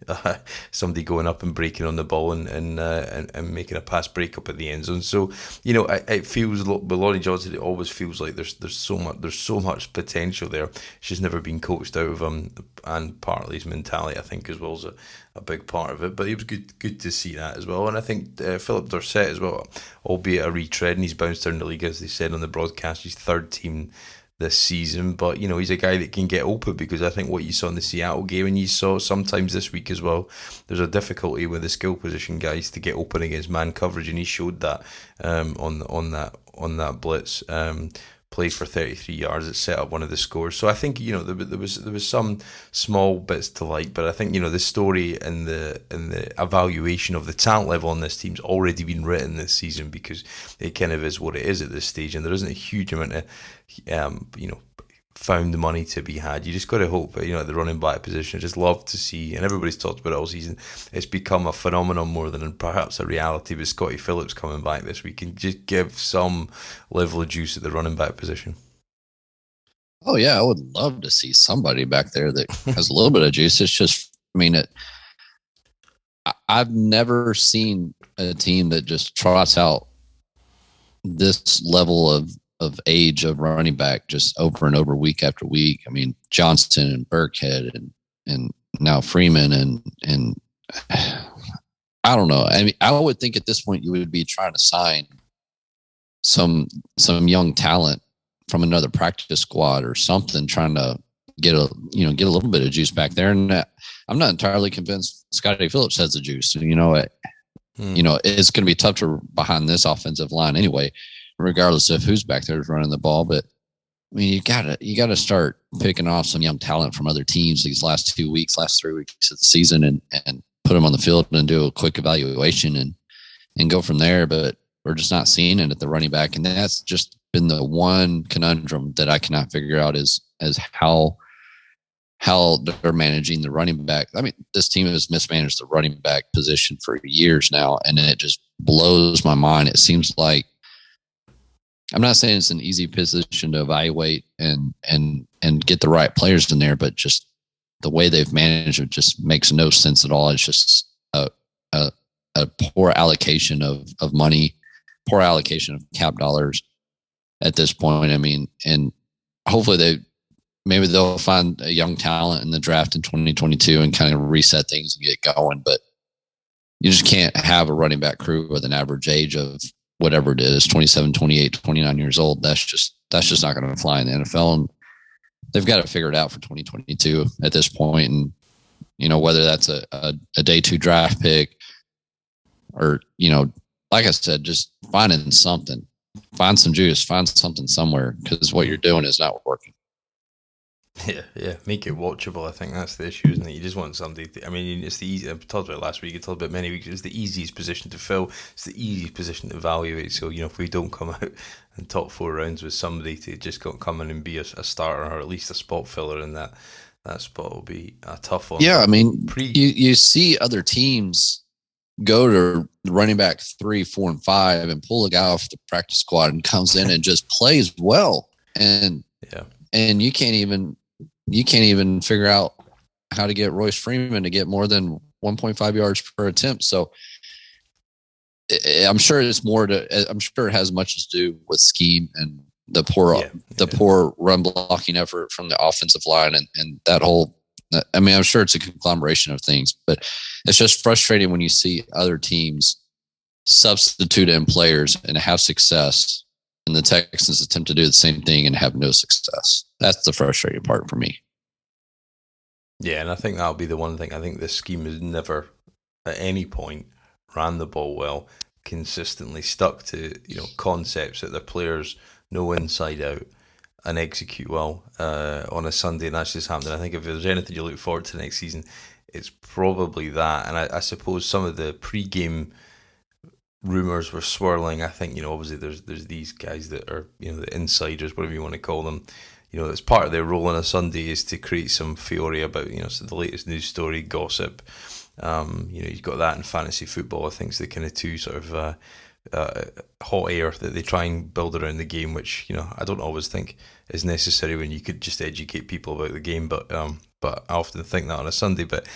somebody going up and breaking on the ball and making a pass break up at the end zone. So it feels with Lonnie Johnson, it always feels like there's so much potential there. It's just never been coached out of him, and partly his mentality, I think, as well, as a big part of it. But it was good to see that as well. And I think Philip Dorsett as well, albeit a retread, and he's bounced down the league, as they said on the broadcast, he's third team this season, but he's a guy that can get open, because I think what you saw in the Seattle game, and you saw sometimes this week as well, there's a difficulty with the skill position guys to get open against man coverage, and he showed that on that blitz play for 33 yards. It set up one of the scores. So I think there was some small bits to like, but I think the story and the evaluation of the talent level on this team's already been written this season, because it kind of is what it is at this stage, and there isn't a huge amount of found money to be had. You just got to hope, at the running back position, I just love to see, and everybody's talked about it all season, it's become a phenomenon more than perhaps a reality, but Scotty Phillips coming back this week can just give some level of juice at the running back position. Oh yeah, I would love to see somebody back there that has a little bit of juice. It's just, I've never seen a team that just trots out this level of age of running back just over and over, week after week. Johnston and Burkhead and now Freeman and I don't know. I would think at this point you would be trying to sign some young talent from another practice squad or something, trying to get a little bit of juice back there. And I'm not entirely convinced Scotty Phillips has the juice. It's going to be tough to behind this offensive line anyway, regardless of who's back there running the ball. But you gotta start picking off some young talent from other teams these last 3 weeks of the season and put them on the field and do a quick evaluation and go from there. But we're just not seeing it at the running back, and that's just been the one conundrum that I cannot figure out is how they're managing the running back. This team has mismanaged the running back position for years now, and it just blows my mind. It seems like, I'm not saying it's an easy position to evaluate and get the right players in there, but just the way they've managed it just makes no sense at all. It's just a poor allocation of money, poor allocation of cap dollars at this point. And hopefully maybe they'll find a young talent in the draft in 2022 and kind of reset things and get going. But you just can't have a running back crew with an average age of whatever it is, 27, 28, 29 years old. That's just not going to fly in the NFL. And they've got to figure it out for 2022 at this point. And, whether that's a day 2 draft pick or, like I said, just finding something, find some juice, find something somewhere, because what you're doing is not working. Yeah, make it watchable. I think that's the issue, isn't it? You just want somebody it's the easy. I talked about it last week, I talked about many weeks. It's the easiest position to fill. It's the easiest position to evaluate. So, if we don't come out in top 4 rounds with somebody to just come in and be a starter or at least a spot filler in that spot, will be a tough one. Yeah, you see other teams go to running back 3, 4, and 5 and pull a guy off the practice squad and comes in and just plays well. And you can't even figure out how to get Royce Freeman to get more than 1.5 yards per attempt. So I'm sure it has much to do with scheme and the poor run blocking effort from the offensive line and that whole. I'm sure it's a conglomeration of things, but it's just frustrating when you see other teams substitute in players and have success, and the Texans attempt to do the same thing and have no success. That's the frustrating part for me. Yeah, and I think that'll be the one thing. I think this scheme has never, at any point, ran the ball well, consistently stuck to concepts that the players know inside out, and execute well on a Sunday, and that's just happened. I think if there's anything you look forward to next season, it's probably that. And I suppose some of the pre-game rumors were swirling. I think, obviously there's these guys that are, the insiders, whatever you want to call them. It's part of their role on a Sunday is to create some fury about, so the latest news story, gossip. You've got that in fantasy football. I think it's the kind of two sort of hot air that they try and build around the game, which I don't always think is necessary when you could just educate people about the game. But I often think that on a Sunday. But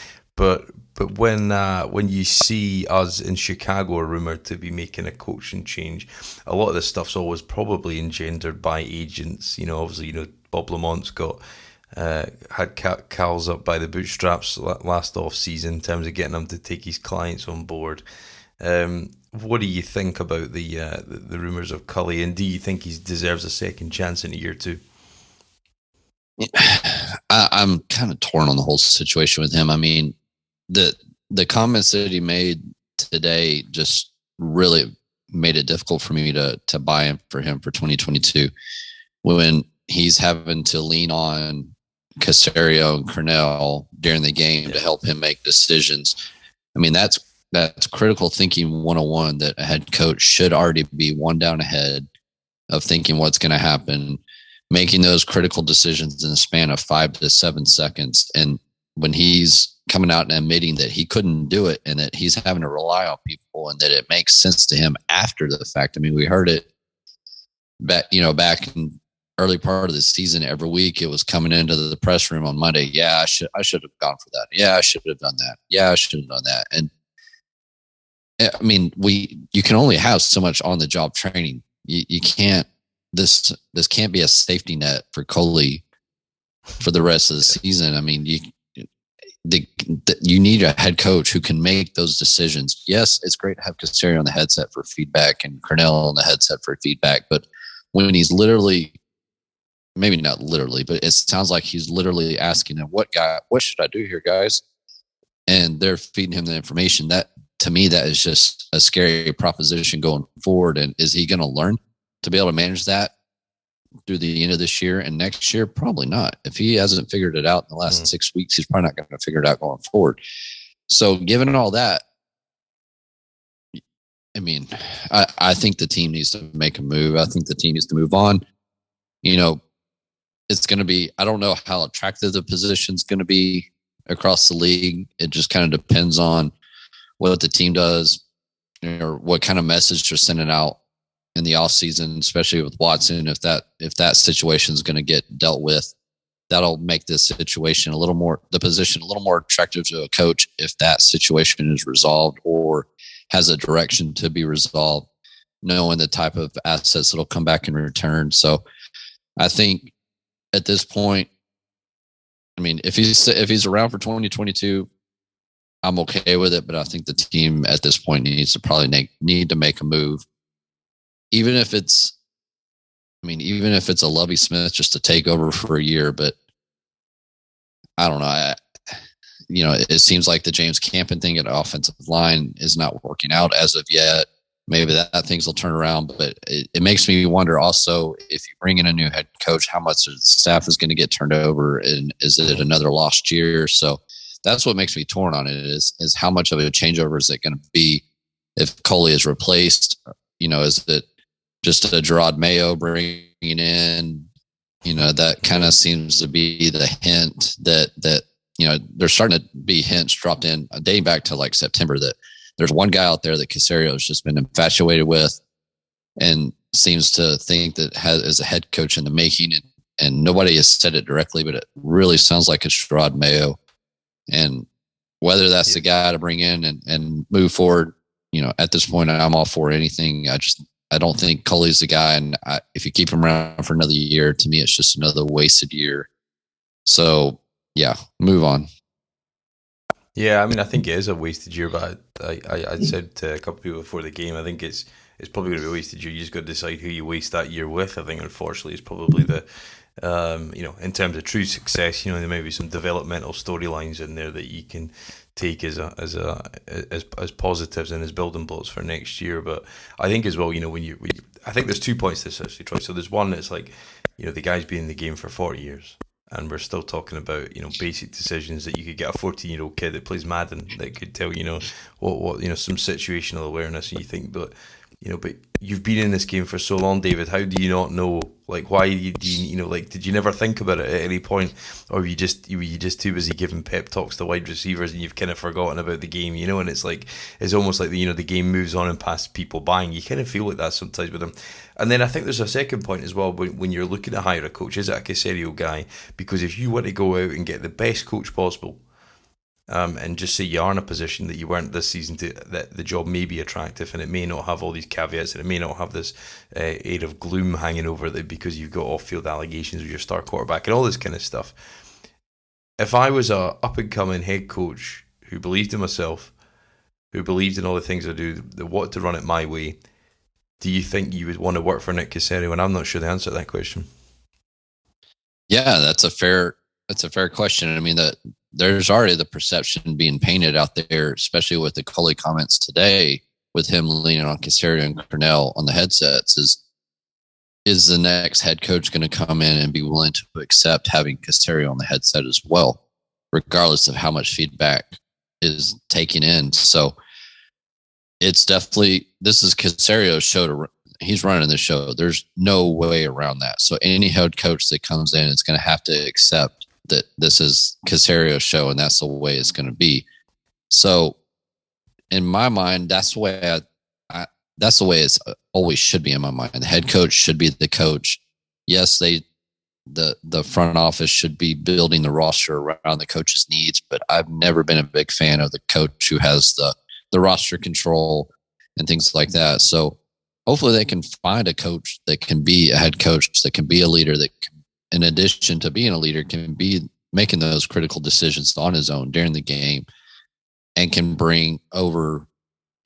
when you see us in Chicago are rumored to be making a coaching change, a lot of this stuff's always probably engendered by agents. Obviously, Bob Lamont's got had Cal's up by the bootstraps last off season in terms of getting him to take his clients on board. What do you think about the rumours of Cully, and do you think he deserves a second chance in a year or two? I'm kind of torn on the whole situation with him. I mean, the comments that he made today just really made it difficult for me to buy in for him for 2022 when he's having to lean on Caserio and Cornell during the game to help him make decisions. I mean, that's critical thinking 101 that a head coach should already be one down ahead of thinking what's going to happen, making those critical decisions in the span of 5 to 7 seconds. And when he's coming out and admitting that he couldn't do it and that he's having to rely on people and that it makes sense to him after the fact. I mean, we heard it back in early part of the season. Every week it was coming into the press room on Monday. Yeah, I should have gone for that. Yeah, I should have done that. Yeah, I should have done that. And I mean, you can only have so much on the job training. You can't, this can't be a safety net for Coley for the rest of the season. I mean, you need a head coach who can make those decisions. Yes, it's great to have Caserio on the headset for feedback and Cornell on the headset for feedback, but when he's literally, maybe not literally, but it sounds like he's literally asking them, what should I do here, guys? And they're feeding him the information. That, to me, that is just a scary proposition going forward. And is he going to learn to be able to manage that through the end of this year and next year? Probably not. If he hasn't figured it out in the last 6 weeks, he's probably not going to figure it out going forward. So given all that, I mean, I think the team needs to make a move. I think the team needs to move on. It's going to be, I don't know how attractive the position's going to be across the league. It just kind of depends on what the team does or what kind of message they're sending out in the off season, especially with Watson. If that situation is going to get dealt with, that'll make this situation the position a little more attractive to a coach if that situation is resolved or has a direction to be resolved, knowing the type of assets that'll come back in return. So I think at this point, I mean, if he's around for 2022, I'm okay with it. But I think the team at this point needs to probably need to make a move, even if it's a Lovie Smith just to take over for a year. But I don't know. It seems like the James Campen thing at offensive line is not working out as of yet. Maybe that things will turn around, but it makes me wonder also if you bring in a new head coach, how much of the staff is going to get turned over, and is it another lost year? So that's what makes me torn on it is how much of a changeover is it going to be if Coley is replaced? Is it just a Gerard Mayo bringing in? That kind of seems to be the hint that there's starting to be hints dropped in dating back to like September that there's one guy out there that Caserio has just been infatuated with and seems to think that is a head coach in the making. And nobody has said it directly, but it really sounds like it's Gerard Mayo. And whether that's the guy to bring in and move forward, at this point, I'm all for anything. I don't think Coley's the guy. And if you keep him around for another year, to me, it's just another wasted year. So yeah, move on. Yeah, I mean, I think it is a wasted year, but I said to a couple of people before the game, I think it's probably going to be a wasted year. You just got to decide who you waste that year with. I think, unfortunately, it's probably in terms of true success, there may be some developmental storylines in there that you can take as positives and as building blocks for next year. But I think as well, I think there's 2 points to this actually, Troy. So there's one that's like, the guy's been in the game for 40 years. And we're still talking about, basic decisions that you could get a 14-year-old kid that plays Madden that could tell, what some situational awareness. And you think, but you've been in this game for so long, David. How do you not know? Like, why did you never think about it at any point, or were you just too busy giving pep talks to wide receivers and you've kind of forgotten about the game, And it's like, it's almost like the game moves on and past people buying. You kind of feel like that sometimes with them. And then I think there's a second point as well when you're looking to hire a coach. Is it a Caserio guy? Because if you want to go out and get the best coach possible, and just say you are in a position that you weren't this season, that the job may be attractive and it may not have all these caveats and it may not have this air of gloom hanging over it because you've got off-field allegations with your star quarterback and all this kind of stuff. If I was a up-and-coming head coach who believed in myself, who believed in all the things I do, that wanted to run it my way, do you think you would want to work for Nick Caserio? And I'm not sure the answer to that question. Yeah, that's a fair question. I mean, that there's already the perception being painted out there, especially with the Coley comments today, with him leaning on Caserio and Cornell on the headsets. Is the next head coach going to come in and be willing to accept having Caserio on the headset as well, regardless of how much feedback is taken in? So it's definitely, this is Caserio's show. He's running the show. There's no way around that. So any head coach that comes in is going to have to accept that this is Caserio's show and that's the way it's going to be. So in my mind, that's the way that's the way it's always should be in my mind. The head coach should be the coach. Yes, the front office should be building the roster around the coach's needs, but I've never been a big fan of the coach who has the roster control and things like that. So hopefully they can find a coach that can be a head coach, that can be a leader, that can, in addition to being a leader, can be making those critical decisions on his own during the game and can bring over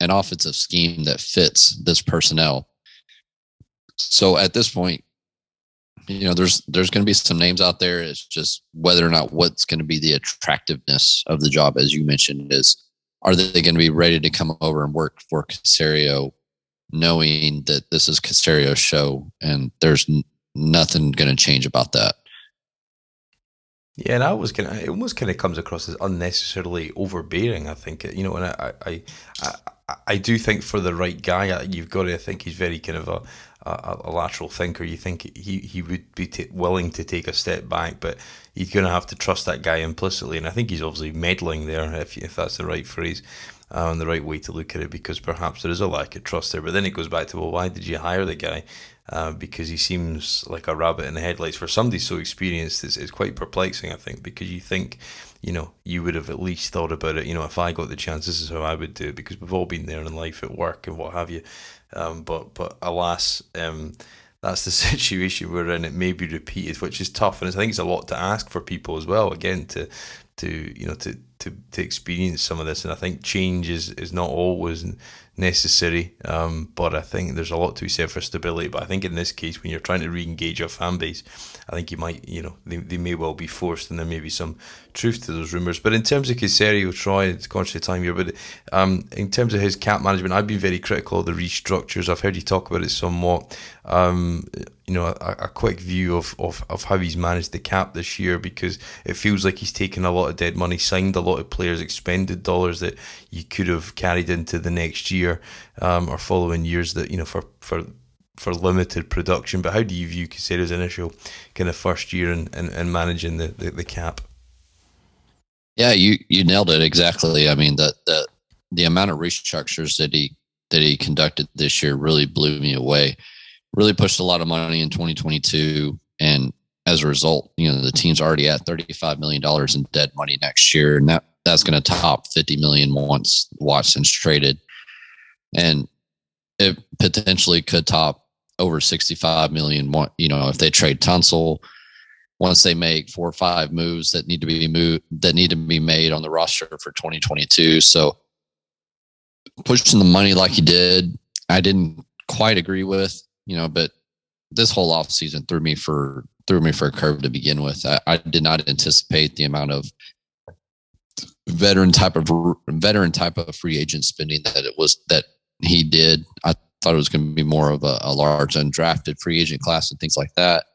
an offensive scheme that fits this personnel. So at this point, there's going to be some names out there. It's just whether or not what's going to be the attractiveness of the job, as you mentioned, are they going to be ready to come over and work for Caserio, knowing that this is Caserio's show and there's nothing going to change about that. Yeah, and it almost kind of comes across as unnecessarily overbearing. I think, and I do think for the right guy, you've got to. I think he's very kind of a lateral thinker. You think he would be willing to take a step back, but he's going to have to trust that guy implicitly. And I think he's obviously meddling there, if that's the right phrase. And the right way to look at it, because perhaps there is a lack of trust there. But then it goes back to, well, why did you hire the guy? Because he seems like a rabbit in the headlights. For somebody so experienced, it's quite perplexing, I think, because you think, you would have at least thought about it. If I got the chance, this is how I would do it, because we've all been there in life at work and what have you. But alas, that's the situation we're in. It may be repeated, which is tough, and I think it's a lot to ask for people as well. Again, to experience some of this, and I think change is not always necessary, but I think there's a lot to be said for stability. But I think in this case, when you're trying to re-engage your fan base, I think you might, they may well be forced, and there may be some truth to those rumours. But in terms of Caserio, Troy, it's conscious of time here, but in terms of his cap management, I've been very critical of the restructures. I've heard you talk about it somewhat. A quick view of how he's managed the cap this year, because it feels like he's taken a lot of dead money, signed a lot of players, expended dollars that you could have carried into the next year or following years that, for limited production. But how do you view Caserio's initial kind of first year in managing the cap? Yeah, you nailed it exactly. I mean, the amount of restructures that he conducted this year really blew me away. Really pushed a lot of money in 2022, and as a result, the team's already at $35 million in dead money next year, and that's going to top $50 million once Watson's traded, and it potentially could top over $65 million. If they trade Tunsil, once they make 4 or 5 moves that need to be made on the roster for 2022. So pushing the money like he did, I didn't quite agree with. But this whole offseason threw me for threw me for a curve to begin with. I did not anticipate the amount of veteran type of free agent spending that he did. I thought it was going to be more of a large undrafted free agent class and things like that,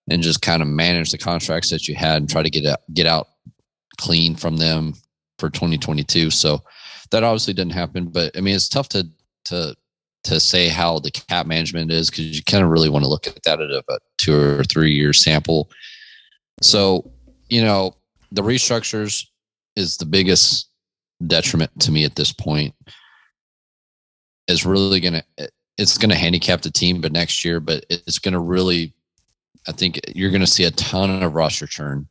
and just kind of manage the contracts that you had and try to get out clean from them for 2022. So that obviously didn't happen. But I mean, it's tough to say how the cap management is, because you kind of really want to look at that at a 2 or 3 year sample. So, the restructures is the biggest detriment to me at this point. It's really it's going to handicap the team, but next year, but it's going to really, I think you're going to see a ton of roster churn.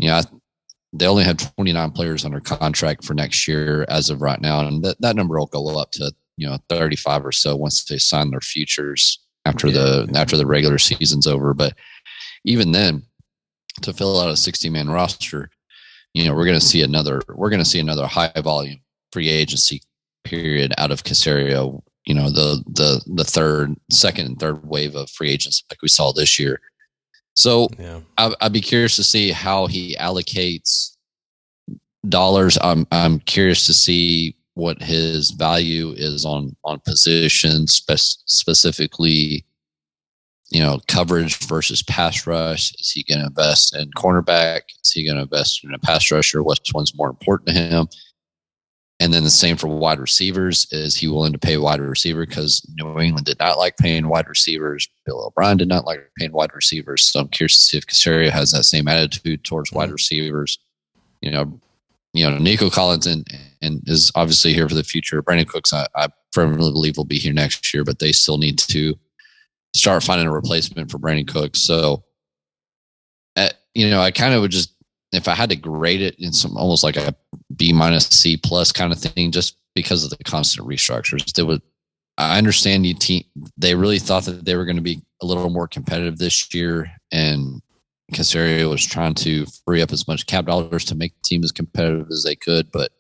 They only have 29 players under contract for next year as of right now. And that number will go up to, 35 or so once they sign their futures after the regular season's over. But even then, to fill out a 60-man roster, we're going to see another high volume free agency period out of Caserio. The second and third wave of free agents like we saw this year. So I'd be curious to see how he allocates dollars. I'm curious to see what his value is on positions, specifically, coverage versus pass rush. Is he going to invest in cornerback? Is he going to invest in a pass rusher? Which one's more important to him? And then the same for wide receivers. Is he willing to pay wide receiver? Because New England did not like paying wide receivers. Bill O'Brien did not like paying wide receivers. So I'm curious to see if Caserio has that same attitude towards wide receivers. Nico Collins and is obviously here for the future. Brandon Cooks, I firmly believe will be here next year, but they still need to start finding a replacement for Brandon Cooks. So, I kind of would just, if I had to grade it in some almost like a B minus C plus kind of thing, just because of the constant restructures. I understand they really thought that they were going to be a little more competitive this year, and Caserio was trying to free up as much cap dollars to make the team as competitive as they could, but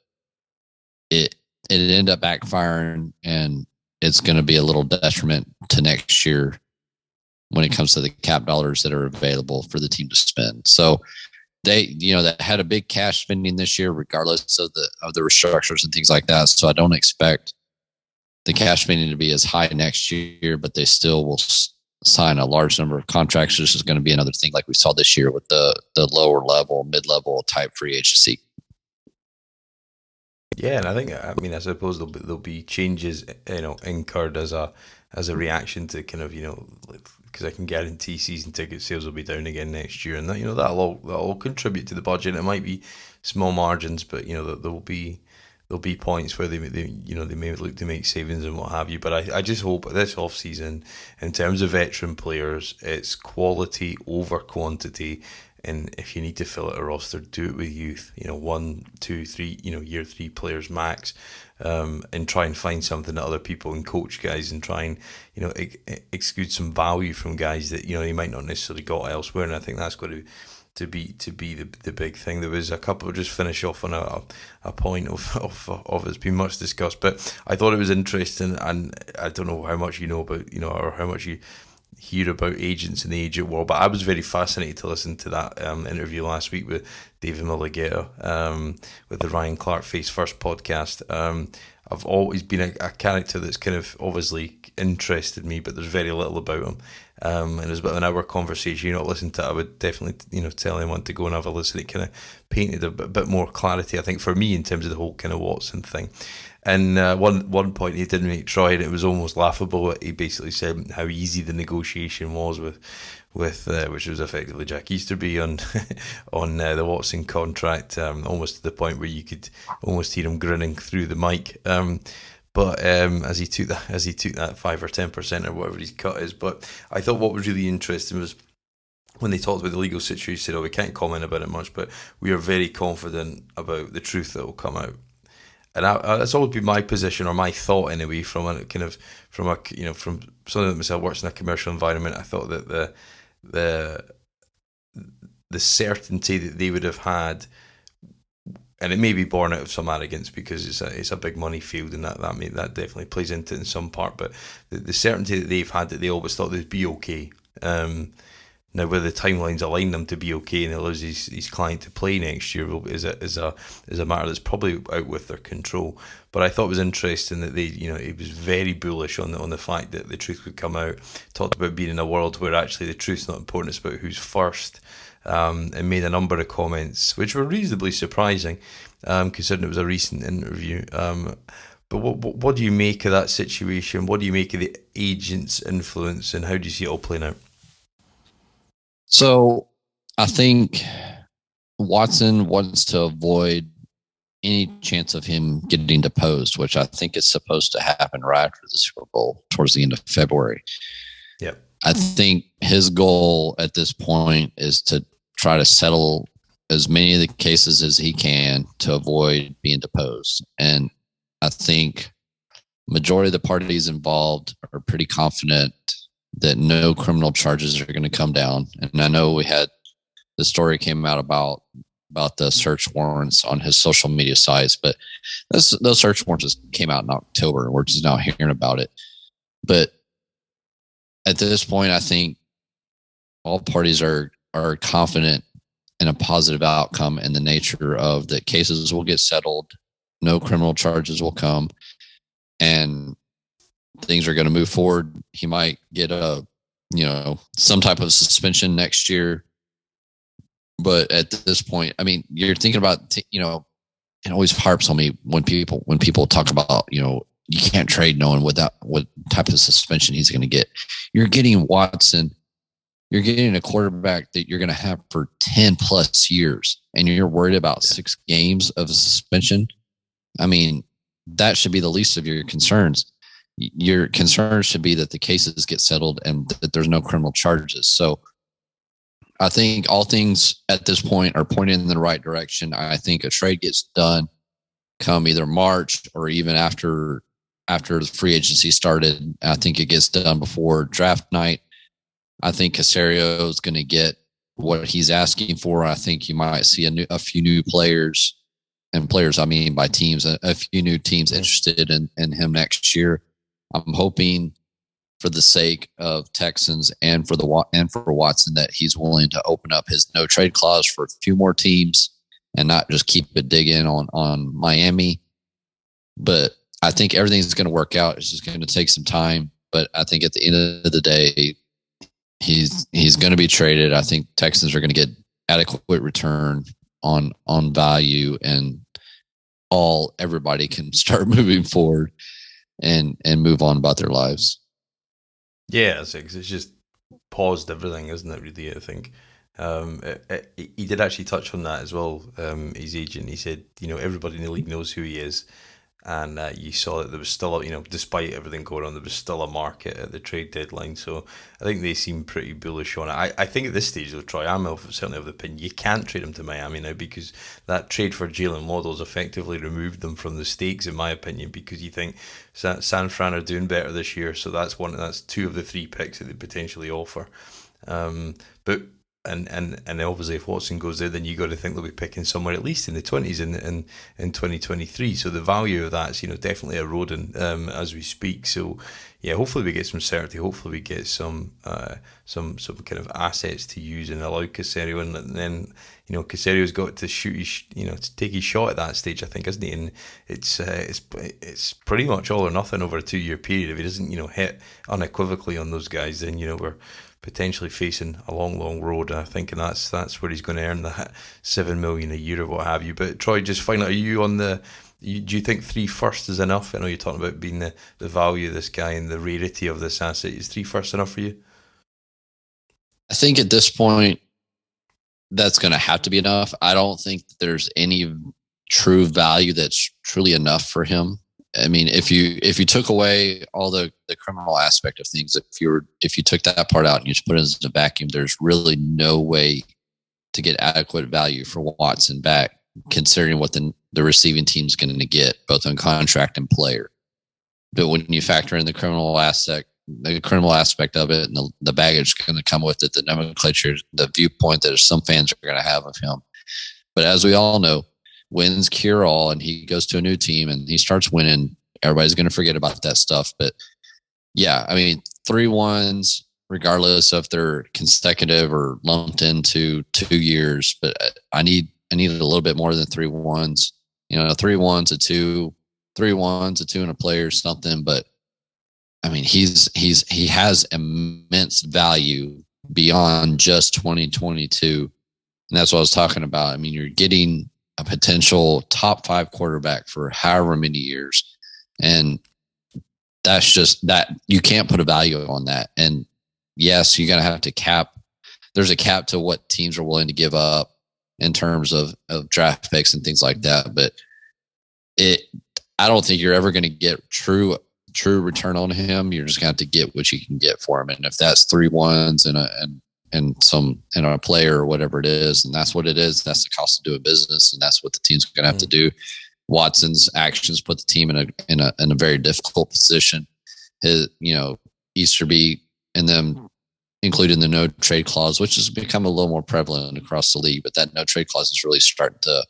it ended up backfiring, and it's going to be a little detriment to next year when it comes to the cap dollars that are available for the team to spend. So they had a big cash spending this year, regardless of the restructures and things like that. So I don't expect the cash spending to be as high next year, but they still will sign a large number of contracts. This is going to be another thing like we saw this year with the lower level, mid-level type free agency. Yeah, and I suppose there'll be changes, incurred as a reaction to kind of, because I can guarantee season ticket sales will be down again next year, and that'll all contribute to the budget. It might be small margins, but there'll be points where they may look to make savings and what have you. But I just hope this off season, in terms of veteran players, it's quality over quantity. And if you need to fill out a roster, do it with youth. 1, 2, 3, year 3 players max, and try and find something that other people and coach guys, and try and exclude some value from guys that you might not necessarily got elsewhere. And I think that's got to be the big thing. There was a couple, just finish off on a point of it's been much discussed, but I thought it was interesting, and I don't know how much you know about or how much you hear about agents in the agent world, but I was very fascinated to listen to that interview last week with David Mulligeta, with the Ryan Clark Face First podcast. I've always been a character that's kind of obviously interested me, but there's very little about him. And it was about an hour conversation. You're not listening to it, I would definitely tell anyone to go and have a listen. It kind of painted a bit more clarity, I think, for me in terms of the whole kind of Watson thing. And one point he didn't make Troy, and it was almost laughable. He basically said how easy the negotiation was with which was effectively Jack Easterby on the Watson contract, almost to the point where you could almost hear him grinning through the mic. But as he took that 5 or 10% or whatever his cut is. But I thought what was really interesting was when they talked about the legal situation, he said, we can't comment about it much, but we are very confident about the truth that will come out. And that's always been my position, or my thought anyway, from something that myself works in a commercial environment. I thought that the certainty that they would have had, and it may be born out of some arrogance because it's a big money field, and that definitely plays into it in some part. But the certainty that they've had, that they always thought they'd be okay. Now, whether the timelines align them to be okay and allows his client to play next year is a matter that's probably out with their control. But I thought it was interesting that he was very bullish on the fact that the truth would come out. Talked about being in a world where actually the truth's not important; it's about who's first. And made a number of comments which were reasonably surprising, considering it was a recent interview. But what do you make of that situation? What do you make of the agent's influence, and how do you see it all playing out? So I think Watson wants to avoid any chance of him getting deposed, which I think is supposed to happen right after the Super Bowl towards the end of February. Yep. I think his goal at this point is to try to settle as many of the cases as he can to avoid being deposed. And I think majority of the parties involved are pretty confident that no criminal charges are going to come down. And I know we had the story came out about the search warrants on his social media sites, but those search warrants just came out in October, and we're just now hearing about it. But at this point, I think all parties are confident in a positive outcome in the nature of that cases will get settled, no criminal charges will come, and things are going to move forward. He might get some type of suspension next year. But at this point, I mean, you're thinking about, it always harps on me when people talk about, you can't trade knowing what type of suspension he's going to get. You're getting Watson. You're getting a quarterback that you're going to have for 10 plus years, and you're worried about 6 games of suspension. I mean, that should be the least of your concerns. Your concerns should be that the cases get settled and that there's no criminal charges. So I think all things at this point are pointing in the right direction. I think a trade gets done come either March or even after the free agency started. I think it gets done before draft night. I think Caserio is going to get what he's asking for. I think you might see a few new players, and players I mean by teams, a few new teams interested in him next year. I'm hoping, for the sake of Texans and for Watson, that he's willing to open up his no trade clause for a few more teams and not just keep it digging on Miami. But I think everything's going to work out. It's just going to take some time. But I think at the end of the day, he's going to be traded. I think Texans are going to get adequate return on value, and everybody can start moving forward and move on about their lives. Yeah, it's just paused everything, isn't it, really, I think. He did actually touch on that as well, his agent. He said, everybody in the league knows who he is. And you saw that there was still, despite everything going on, there was still a market at the trade deadline. So I think they seem pretty bullish on it. I think at this stage, though, Troy, I'm certainly of the opinion you can't trade him to Miami now, because that trade for Jalen Waddle's effectively removed them from the stakes, in my opinion, because you think San Fran are doing better this year. So that's 2 of the 3 picks that they potentially offer. But And obviously, if Watson goes there, then you got to think they'll be picking somewhere at least in the 20s in 2023. So the value of that's definitely eroding as we speak. So yeah, hopefully we get some certainty. Hopefully we get some kind of assets to use and allow Caserio, and then Caserio's got to shoot to take his shot at that stage, I think, isn't he? And it's pretty much all or nothing over a 2-year period. If he doesn't hit unequivocally on those guys, then we're potentially facing a long road, I think, and that's where he's going to earn that $7 million a year or what have you. But Troy, just finally, are you on do you think 3 firsts is enough? I know you're talking about being the value of this guy and the rarity of this asset. Is 3 firsts enough for you? I think at this point, that's going to have to be enough. I don't think that there's any true value that's truly enough for him. I mean, if you took away all the criminal aspect of things, if you took that part out and you just put it as a vacuum, there's really no way to get adequate value for Watson back, considering what the receiving team's going to get, both on contract and player. But when you factor in the criminal aspect of it, and the baggage going to come with it, the nomenclature, the viewpoint that some fans are going to have of him. But as we all know, wins cure all, and he goes to a new team and he starts winning, everybody's going to forget about that stuff. But yeah, I mean, 3 1s, regardless if they're consecutive or lumped into 2 years. But I need a little bit more than 3 ones. 3 ones, a 2, 3 ones, a 2 and a play or something. But I mean, he has immense value beyond just 2022. And that's what I was talking about. I mean, you're getting a potential top 5 quarterback for however many years. And that's just that you can't put a value on that. And yes, you're going to have to cap. There's a cap to what teams are willing to give up in terms of draft picks and things like that. But I don't think you're ever going to get true return on him. You're just going to have to get what you can get for him. And if that's 3 ones and a player or whatever it is, and that's what it is, that's the cost of doing business. And that's what the team's going to have to do. Watson's actions put the team in a very difficult position. His, Easterby and them including the no trade clause, which has become a little more prevalent across the league, but that no trade clause is really starting to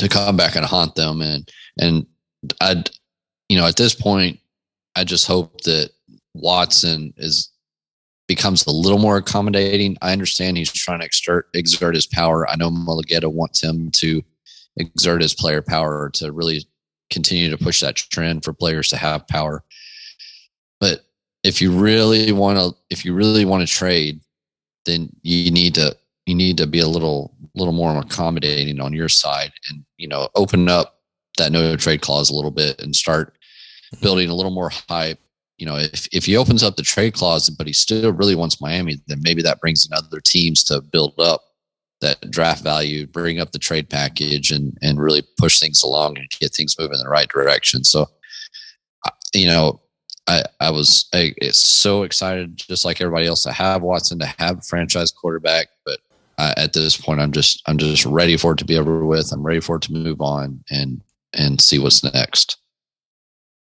come back and haunt them. And at this point, I just hope that Watson becomes a little more accommodating. I understand he's trying to exert his power. I know Mulugeta wants him to exert his player power to really continue to push that trend for players to have power. But if you really want to trade, then you need to be a little more accommodating on your side, and open up that no trade clause a little bit and start building a little more hype. If he opens up the trade clause, but he still really wants Miami, then maybe that brings in other teams to build up that draft value, bring up the trade package, and really push things along and get things moving in the right direction. So, I was so excited, just like everybody else, to have Watson, to have a franchise quarterback. But at this point, I'm just ready for it to be over with. I'm ready for it to move on and see what's next.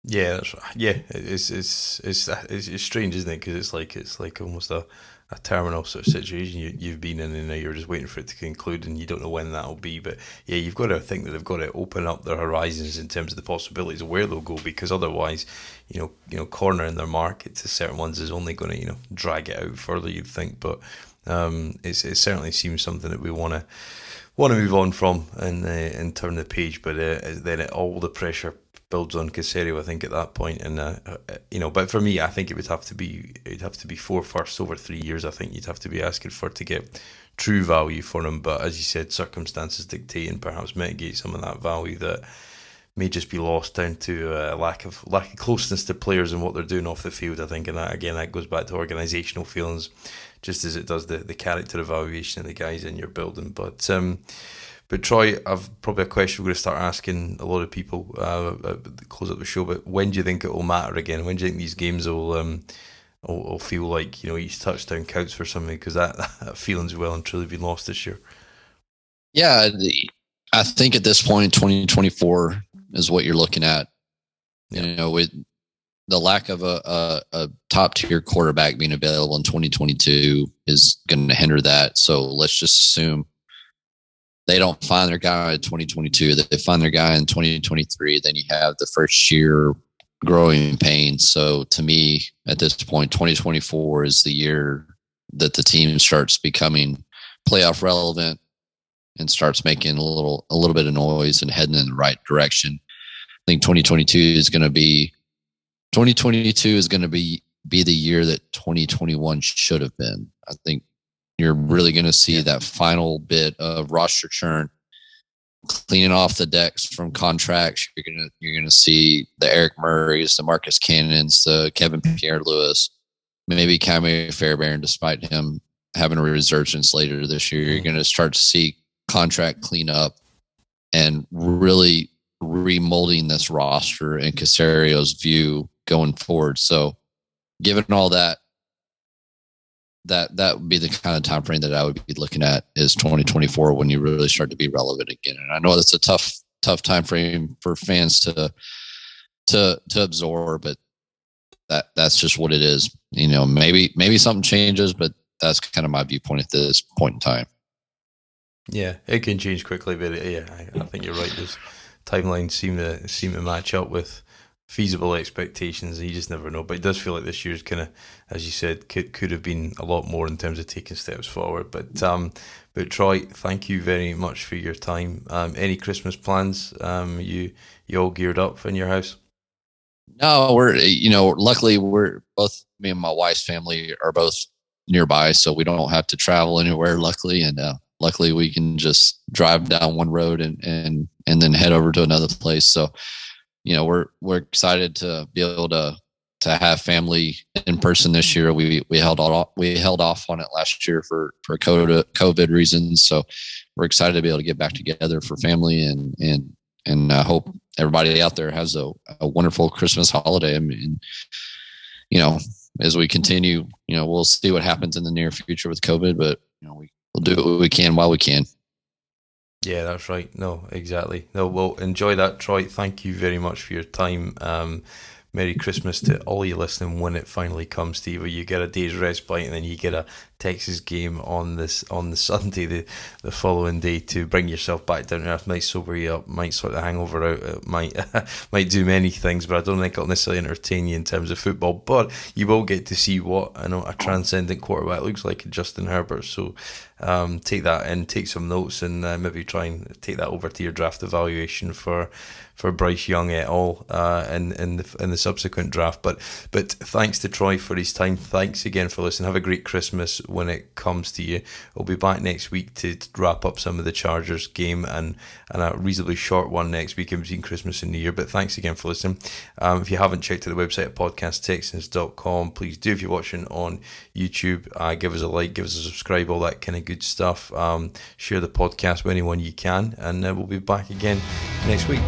Yeah, that's right. Yeah, it's strange, isn't it? Because it's like almost a terminal sort of situation you've been in, and now you're just waiting for it to conclude, and you don't know when that'll be. But yeah, you've got to think that they've got to open up their horizons in terms of the possibilities of where they'll go, because otherwise, cornering their market to certain ones is only going to drag it out further, you'd think. But it certainly seems something that we want to move on from and turn the page. But then all the pressure builds on Caserio, I think, at that point. And but for me, I think it'd have to be 4 firsts over 3 years. I think you'd have to be asking to get true value for him. But as you said, circumstances dictate and perhaps mitigate some of that value that may just be lost down to lack of closeness to players and what they're doing off the field, I think. And that goes back to organisational feelings, just as it does the character evaluation of the guys in your building. But Troy, I've probably a question we're going to start asking a lot of people close up the show. But when do you think it will matter again? When do you think these games will feel like each touchdown counts for something? Because that feeling's well and truly been lost this year. Yeah, I think at this point, 2024 is what you're looking at. Yeah. With the lack of a top tier quarterback being available in 2022 is going to hinder that. So let's just assume they don't find their guy in 2022, that they find their guy in 2023, then you have the first year growing pains. So to me, at this point, 2024 is the year that the team starts becoming playoff relevant and starts making a little bit of noise and heading in the right direction. I think 2022 is going to be the year that 2021 should have been. I think you're really going to see that final bit of roster churn, cleaning off the decks from contracts. You're gonna see the Eric Murrays, the Marcus Cannons, the Kevin Pierre-Louis, maybe Camille Fairbairn, despite him having a resurgence later this year. You're going to start to see contract cleanup and really remolding this roster and Caserio's view going forward. So given all that would be the kind of time frame that I would be looking at, is 2024, when you really start to be relevant again. And I know that's a tough time frame for fans to absorb, but that's just what it is. Maybe something changes, but that's kind of my viewpoint at this point in time. Yeah, it can change quickly, but I think you're right. Those timelines seem to match up with feasible expectations, and you just never know. But it does feel like this year's kind of, as you said, could have been a lot more in terms of taking steps forward. But Troy, thank you very much for your time. Any Christmas plans? You all geared up in your house? No, luckily we're both, me and my wife's family are both nearby, so we don't have to travel anywhere, luckily. And luckily we can just drive down one road and then head over to another place. So, we're excited to be able to have family in person this year. We held off on it last year for COVID reasons. So we're excited to be able to get back together for family, and I hope everybody out there has a wonderful Christmas holiday. I mean, as we continue, we'll see what happens in the near future with COVID, but we'll do what we can while we can. Yeah, that's right. No, exactly. No, well, enjoy that, Troy. Thank you very much for your time. Merry Christmas to all you listening when it finally comes to you, where you get a day's respite and then you get a Texas game on the Sunday, the following day, to bring yourself back down to earth. Might sober you up, might sort the hangover out, it might do many things, but I don't think it'll necessarily entertain you in terms of football. But you will get to see what a transcendent quarterback looks like in Justin Herbert. So take that in, take some notes, and maybe try and take that over to your draft evaluation for Bryce Young et al. In the subsequent draft. But thanks to Troy for his time. Thanks again for listening. Have a great Christmas when it comes to you. We'll be back next week to wrap up some of the Chargers game and a reasonably short one next week in between Christmas and New Year. But thanks again for listening. If you haven't checked out the website at podcasttexans.com, please do. If you're watching on YouTube, give us a like, give us a subscribe, all that kind of good stuff. Share the podcast with anyone you can, and we'll be back again next week.